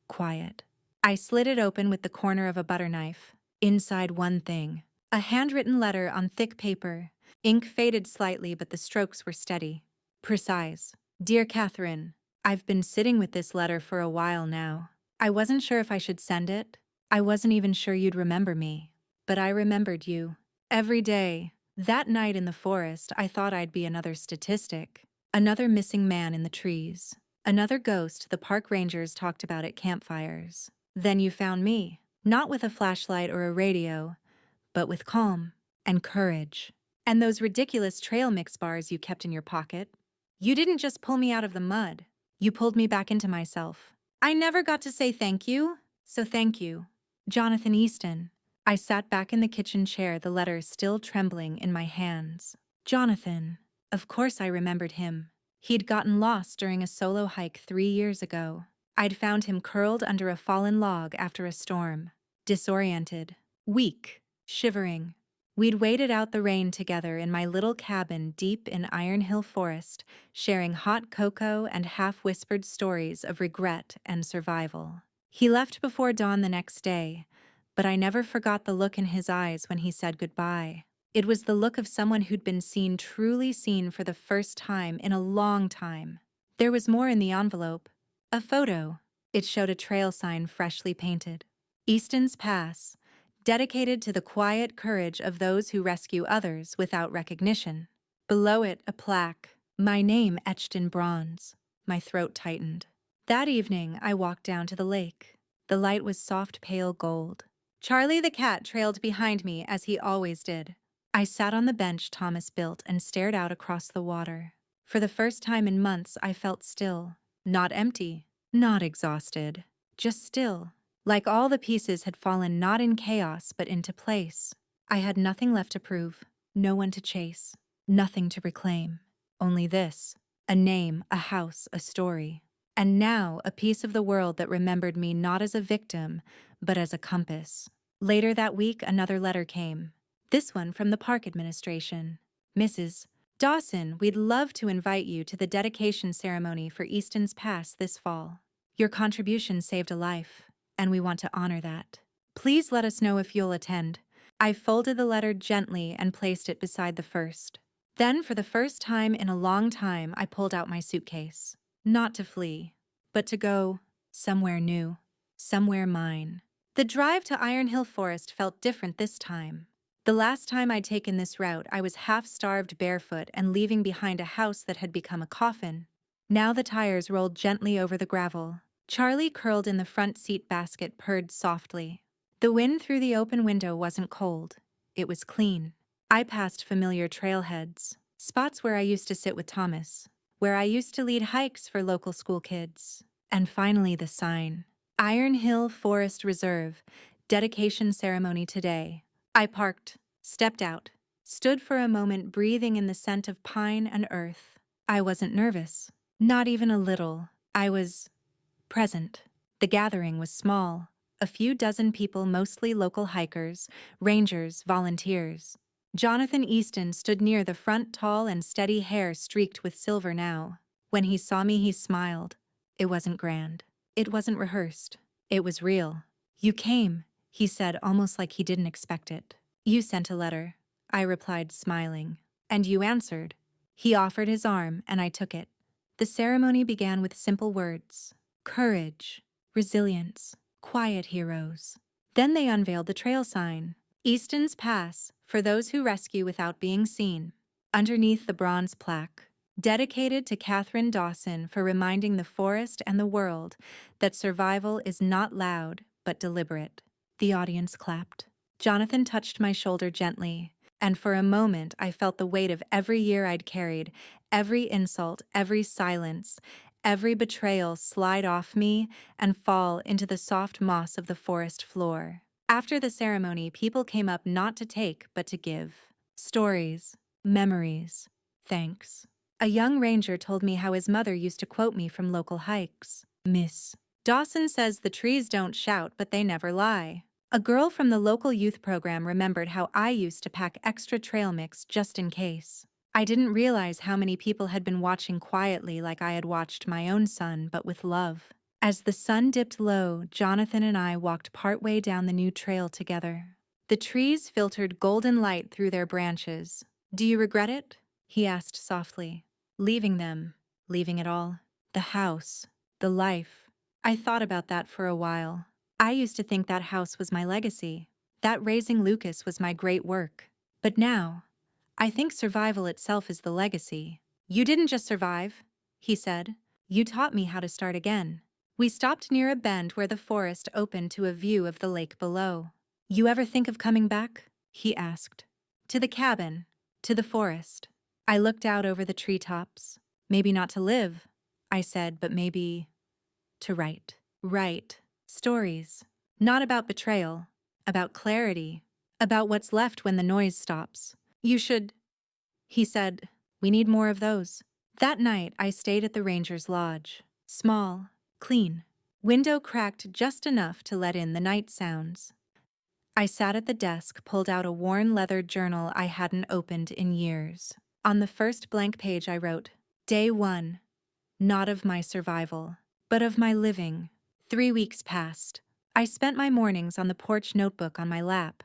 quiet. I slid it open with the corner of a butter knife. Inside, one thing. A handwritten letter on thick paper. Ink faded slightly, but the strokes were steady. Precise. Dear Catherine, I've been sitting with this letter for a while now. I wasn't sure if I should send it. I wasn't even sure you'd remember me. But I remembered you. Every day. That night in the forest, I thought I'd be another statistic. Another missing man in the trees. Another ghost the park rangers talked about at campfires. Then you found me. Not with a flashlight or a radio, but with calm and courage. And those ridiculous trail mix bars you kept in your pocket. You didn't just pull me out of the mud. You pulled me back into myself. I never got to say thank you, so thank you. Jonathan Easton. I sat back in the kitchen chair, the letter still trembling in my hands. Jonathan. Of course I remembered him. He'd gotten lost during a solo hike 3 years ago. I'd found him curled under a fallen log after a storm. Disoriented. Weak. Shivering. We'd waited out the rain together in my little cabin deep in Iron Hill Forest, sharing hot cocoa and half-whispered stories of regret and survival. He left before dawn the next day, but I never forgot the look in his eyes when he said goodbye. It was the look of someone who'd been seen, truly seen for the first time in a long time. There was more in the envelope. A photo. It showed a trail sign freshly painted. Easton's Pass, dedicated to the quiet courage of those who rescue others without recognition. Below it, a plaque, my name etched in bronze. My throat tightened. That evening, I walked down to the lake. The light was soft pale gold. Charlie the cat trailed behind me as he always did. I sat on the bench Thomas built and stared out across the water. For the first time in months, I felt still. Not empty, not exhausted, just still. Like all the pieces had fallen not in chaos but into place. I had nothing left to prove, no one to chase, nothing to reclaim. Only this, a name, a house, a story. And now a piece of the world that remembered me not as a victim, but as a compass. Later that week, another letter came. This one from the park administration. Mrs. Dawson, we'd love to invite you to the dedication ceremony for Easton's Pass this fall. Your contribution saved a life, and we want to honor that. Please let us know if you'll attend. I folded the letter gently and placed it beside the first. Then, for the first time in a long time, I pulled out my suitcase. Not to flee, but to go somewhere new, somewhere mine. The drive to Iron Hill Forest felt different this time. The last time I'd taken this route, I was half-starved barefoot and leaving behind a house that had become a coffin. Now the tires rolled gently over the gravel. Charlie, curled in the front seat basket, purred softly. The wind through the open window wasn't cold. It was clean. I passed familiar trailheads, spots where I used to sit with Thomas, where I used to lead hikes for local school kids. And finally the sign. Iron Hill Forest Reserve, dedication ceremony today. I parked, stepped out, stood for a moment breathing in the scent of pine and earth. I wasn't nervous, not even a little. I was present. The gathering was small, a few dozen people, mostly local hikers, rangers, volunteers. Jonathan Easton stood near the front, tall and steady, hair streaked with silver now. When he saw me, he smiled. It wasn't grand. It wasn't rehearsed. It was real. You came, he said, almost like he didn't expect it. You sent a letter, I replied, smiling. And you answered. He offered his arm, and I took it. The ceremony began with simple words. Courage, resilience, quiet heroes. Then they unveiled the trail sign. Easton's Pass, for those who rescue without being seen. Underneath, the bronze plaque. Dedicated to Katherine Dawson, for reminding the forest and the world that survival is not loud, but deliberate. The audience clapped. Jonathan touched my shoulder gently, and for a moment I felt the weight of every year I'd carried, every insult, every silence, every betrayal slide off me and fall into the soft moss of the forest floor. After the ceremony, people came up not to take, but to give. Stories, memories, thanks. A young ranger told me how his mother used to quote me from local hikes. Miss Dawson says the trees don't shout, but they never lie. A girl from the local youth program remembered how I used to pack extra trail mix just in case. I didn't realize how many people had been watching quietly, like I had watched my own son, but with love. As the sun dipped low, Jonathan and I walked partway down the new trail together. The trees filtered golden light through their branches. Do you regret it? He asked softly. Leaving them, leaving it all. The house, the life, I thought about that for a while. I used to think that house was my legacy, that raising Lucas was my great work. But now, I think survival itself is the legacy. You didn't just survive, he said. You taught me how to start again. We stopped near a bend where the forest opened to a view of the lake below. You ever think of coming back? He asked. To the cabin, to the forest. I looked out over the treetops. Maybe not to live, I said, but maybe to write. Write. Stories. Not about betrayal, about clarity, about what's left when the noise stops. You should, he said. We need more of those. That night, I stayed at the ranger's lodge. Small, clean. Window cracked just enough to let in the night sounds. I sat at the desk, pulled out a worn leather journal I hadn't opened in years. On the first blank page I wrote, Day 1. Not of my survival, but of my living. 3 weeks passed. I spent my mornings on the porch, notebook on my lap,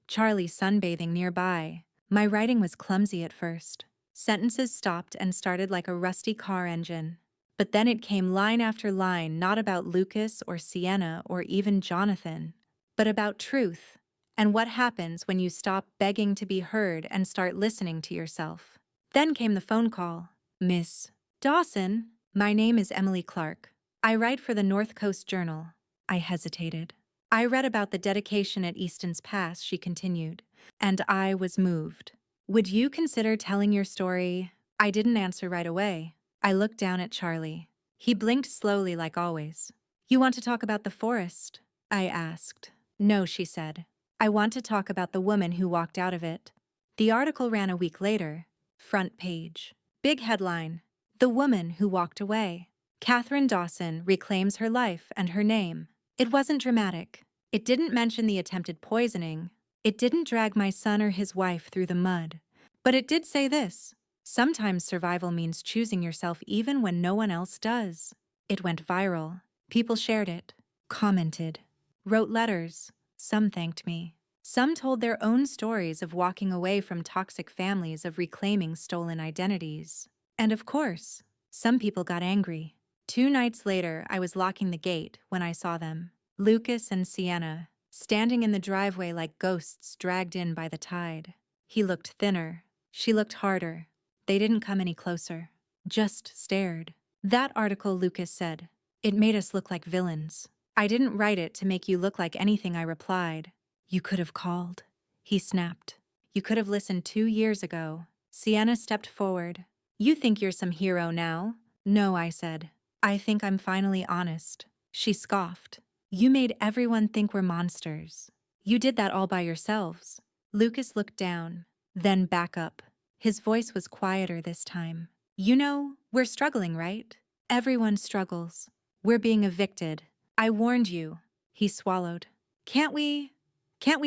Charlie sunbathing nearby. My writing was clumsy at first. Sentences stopped and started like a rusty car engine. But then it came line after line, not about Lucas or Sienna or even Jonathan, but about truth and what happens when you stop begging to be heard and start listening to yourself. Then came the phone call. Miss Dawson, my name is Emily Clark. I write for the North Coast Journal. I hesitated. I read about the dedication at Easton's Pass, she continued, and I was moved. Would you consider telling your story? I didn't answer right away. I looked down at Charlie. He blinked slowly like always. You want to talk about the forest? I asked. No, she said. I want to talk about the woman who walked out of it. The article ran a week later. Front page. Big headline. The woman who walked away. Catherine Dawson reclaims her life and her name. It wasn't dramatic. It didn't mention the attempted poisoning. It didn't drag my son or his wife through the mud. But it did say this. Sometimes survival means choosing yourself even when no one else does. It went viral. People shared it, commented, wrote letters. Some thanked me. Some told their own stories of walking away from toxic families, of reclaiming stolen identities. And of course, some people got angry. 2 nights later, I was locking the gate when I saw them. Lucas and Sienna, standing in the driveway like ghosts dragged in by the tide. He looked thinner. She looked harder. They didn't come any closer, just stared. That article, Lucas said, it made us look like villains. I didn't write it to make you look like anything, I replied. You could have called, he snapped. You could have listened 2 years ago. Sienna stepped forward. You think you're some hero now? No, I said. I think I'm finally honest. She scoffed. You made everyone think we're monsters. You did that all by yourselves. Lucas looked down, then back up. His voice was quieter this time. You know, we're struggling, right? Everyone struggles. We're being evicted. I warned you. He swallowed. Can't we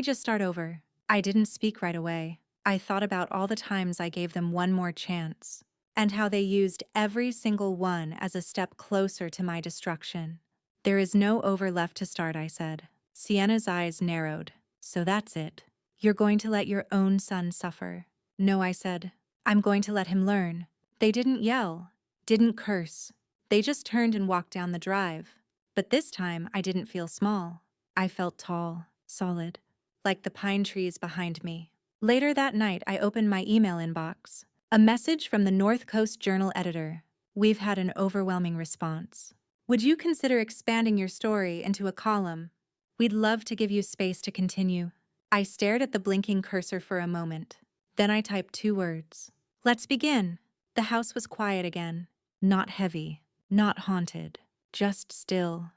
just start over? I didn't speak right away. I thought about all the times I gave them one more chance, and how they used every single one as a step closer to my destruction. There is no over left to start, I said. Sienna's eyes narrowed. So that's it. You're going to let your own son suffer. No, I said. I'm going to let him learn. They didn't yell, didn't curse. They just turned and walked down the drive. But this time, I didn't feel small. I felt tall, solid, like the pine trees behind me. Later that night, I opened my email inbox. A message from the North Coast Journal editor. We've had an overwhelming response. Would you consider expanding your story into a column? We'd love to give you space to continue. I stared at the blinking cursor for a moment. Then I typed 2 words. Let's begin. The house was quiet again. Not heavy, not haunted, just still.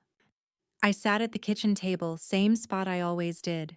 I sat at the kitchen table, same spot I always did.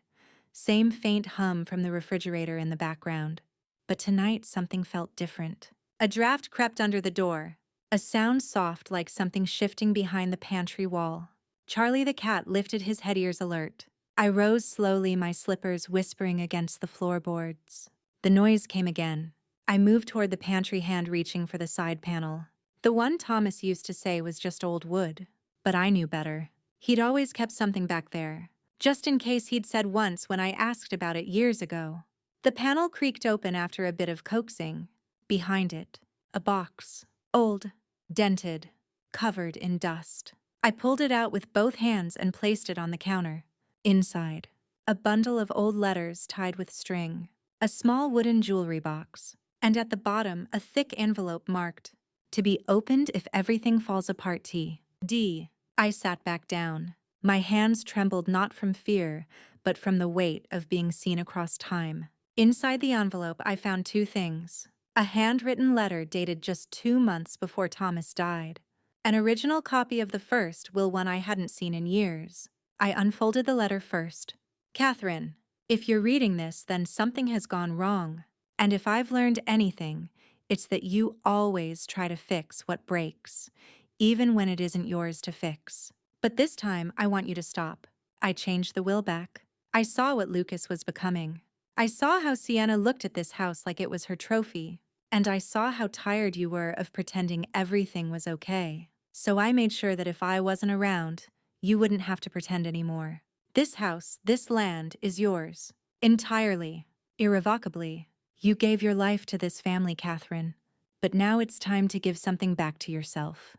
Same faint hum from the refrigerator in the background. But tonight something felt different. A draft crept under the door. A sound soft like something shifting behind the pantry wall. Charlie the cat lifted his head, ears alert. I rose slowly, my slippers whispering against the floorboards. The noise came again. I moved toward the pantry, hand reaching for the side panel. The one Thomas used to say was just old wood. But I knew better. He'd always kept something back there, just in case, he'd said once when I asked about it years ago. The panel creaked open after a bit of coaxing. Behind it, a box. Old, dented, covered in dust. I pulled it out with both hands and placed it on the counter. Inside, a bundle of old letters tied with string, a small wooden jewelry box, and at the bottom a thick envelope marked, "To be opened if everything falls apart T.D." I sat back down. My hands trembled not from fear, but from the weight of being seen across time. Inside the envelope, I found two things: a handwritten letter dated just 2 months before Thomas died. An original copy of the first will, one I hadn't seen in years. I unfolded the letter first. "Catherine, if you're reading this, then something has gone wrong. And if I've learned anything, it's that you always try to fix what breaks, even when it isn't yours to fix. But this time, I want you to stop." I changed the will back. I saw what Lucas was becoming. I saw how Sienna looked at this house like it was her trophy. And I saw how tired you were of pretending everything was okay. So I made sure that if I wasn't around, you wouldn't have to pretend anymore. This house, this land, is yours. Entirely. Irrevocably. You gave your life to this family, Catherine. But now it's time to give something back to yourself.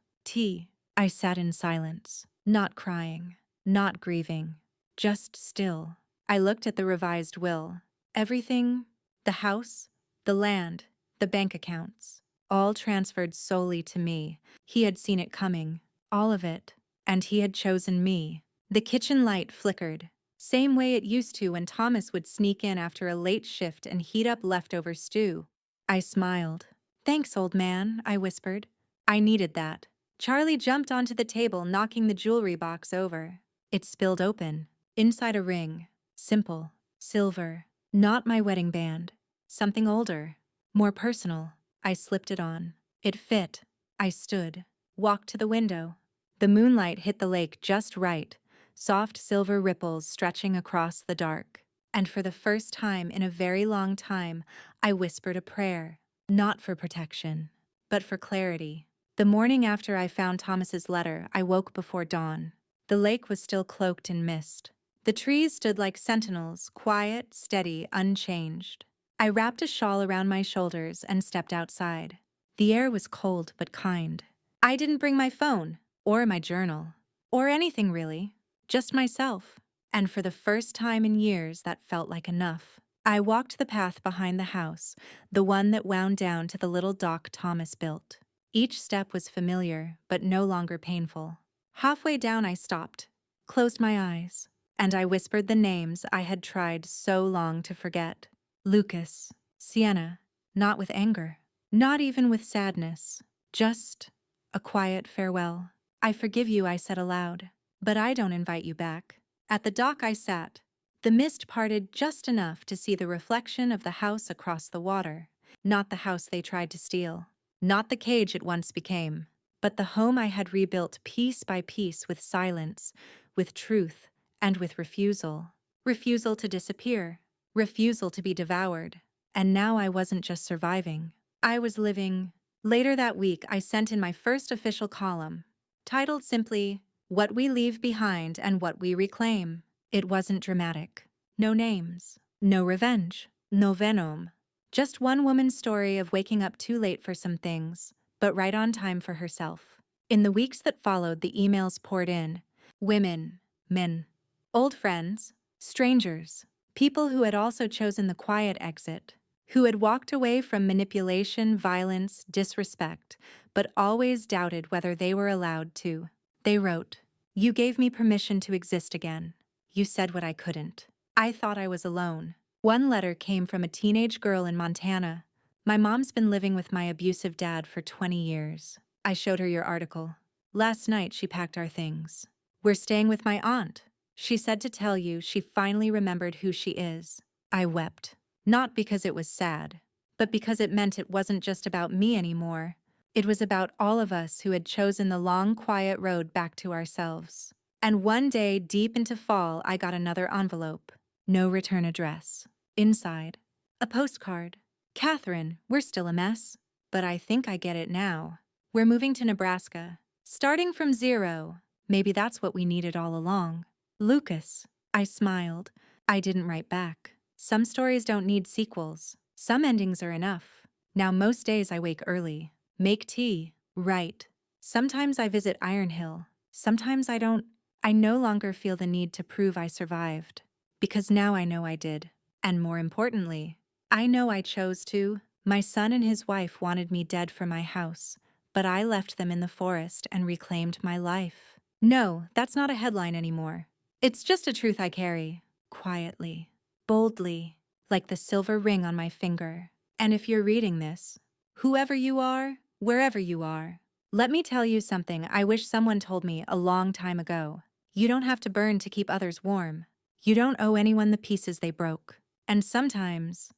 I sat in silence, not crying, not grieving, just still. I looked at the revised will. Everything, the house, the land, the bank accounts, all transferred solely to me. He had seen it coming, all of it, and he had chosen me. The kitchen light flickered, same way it used to when Thomas would sneak in after a late shift and heat up leftover stew. I smiled. "Thanks, old man," I whispered. "I needed that." Charlie jumped onto the table, knocking the jewelry box over. It spilled open. Inside a ring. Simple. Silver. Not my wedding band. Something older. More personal. I slipped it on. It fit. I stood. Walked to the window. The moonlight hit the lake just right, soft silver ripples stretching across the dark. And for the first time in a very long time, I whispered a prayer. Not for protection, but for clarity. The morning after I found Thomas's letter, I woke before dawn. The lake was still cloaked in mist. The trees stood like sentinels, quiet, steady, unchanged. I wrapped a shawl around my shoulders and stepped outside. The air was cold but kind. I didn't bring my phone, or my journal, or anything really, just myself. And for the first time in years, that felt like enough. I walked the path behind the house, the one that wound down to the little dock Thomas built. Each step was familiar, but no longer painful. Halfway down, I stopped, closed my eyes, and I whispered the names I had tried so long to forget. Lucas, Sienna, not with anger, not even with sadness, just a quiet farewell. "I forgive you," I said aloud, "but I don't invite you back." At the dock I sat. The mist parted just enough to see the reflection of the house across the water. Not the house they tried to steal. Not the cage it once became. But the home I had rebuilt piece by piece with silence, with truth, and with refusal. Refusal to disappear. Refusal to be devoured. And now I wasn't just surviving. I was living. Later that week, I sent in my first official column, titled simply, "What We Leave Behind and What We Reclaim." It wasn't dramatic. No names. No revenge. No venom. Just one woman's story of waking up too late for some things, but right on time for herself. In the weeks that followed, the emails poured in. Women, men, old friends, strangers, people who had also chosen the quiet exit, who had walked away from manipulation, violence, disrespect, but always doubted whether they were allowed to. They wrote, "You gave me permission to exist again. You said what I couldn't. I thought I was alone." One letter came from a teenage girl in Montana. "My mom's been living with my abusive dad for 20 years. I showed her your article. Last night she packed our things. We're staying with my aunt. She said to tell you she finally remembered who she is." I wept. Not because it was sad, but because it meant it wasn't just about me anymore. It was about all of us who had chosen the long, quiet road back to ourselves. And one day, deep into fall, I got another envelope. No return address. Inside, a postcard. "Catherine, we're still a mess, but I think I get it now. We're moving to Nebraska. Starting from zero. Maybe that's what we needed all along. Lucas." I smiled. I didn't write back. Some stories don't need sequels. Some endings are enough. Now most days I wake early, make tea, write. Sometimes I visit Iron Hill, Sometimes I no longer feel the need to prove I survived. Because now I know I did. And more importantly, I know I chose to. My son and his wife wanted me dead for my house, but I left them in the forest and reclaimed my life. No, that's not a headline anymore. It's just a truth I carry, quietly, boldly, like the silver ring on my finger. And if you're reading this, whoever you are, wherever you are, let me tell you something I wish someone told me a long time ago. You don't have to burn to keep others warm. You don't owe anyone the pieces they broke. And sometimes,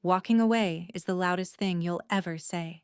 walking away is the loudest thing you'll ever say.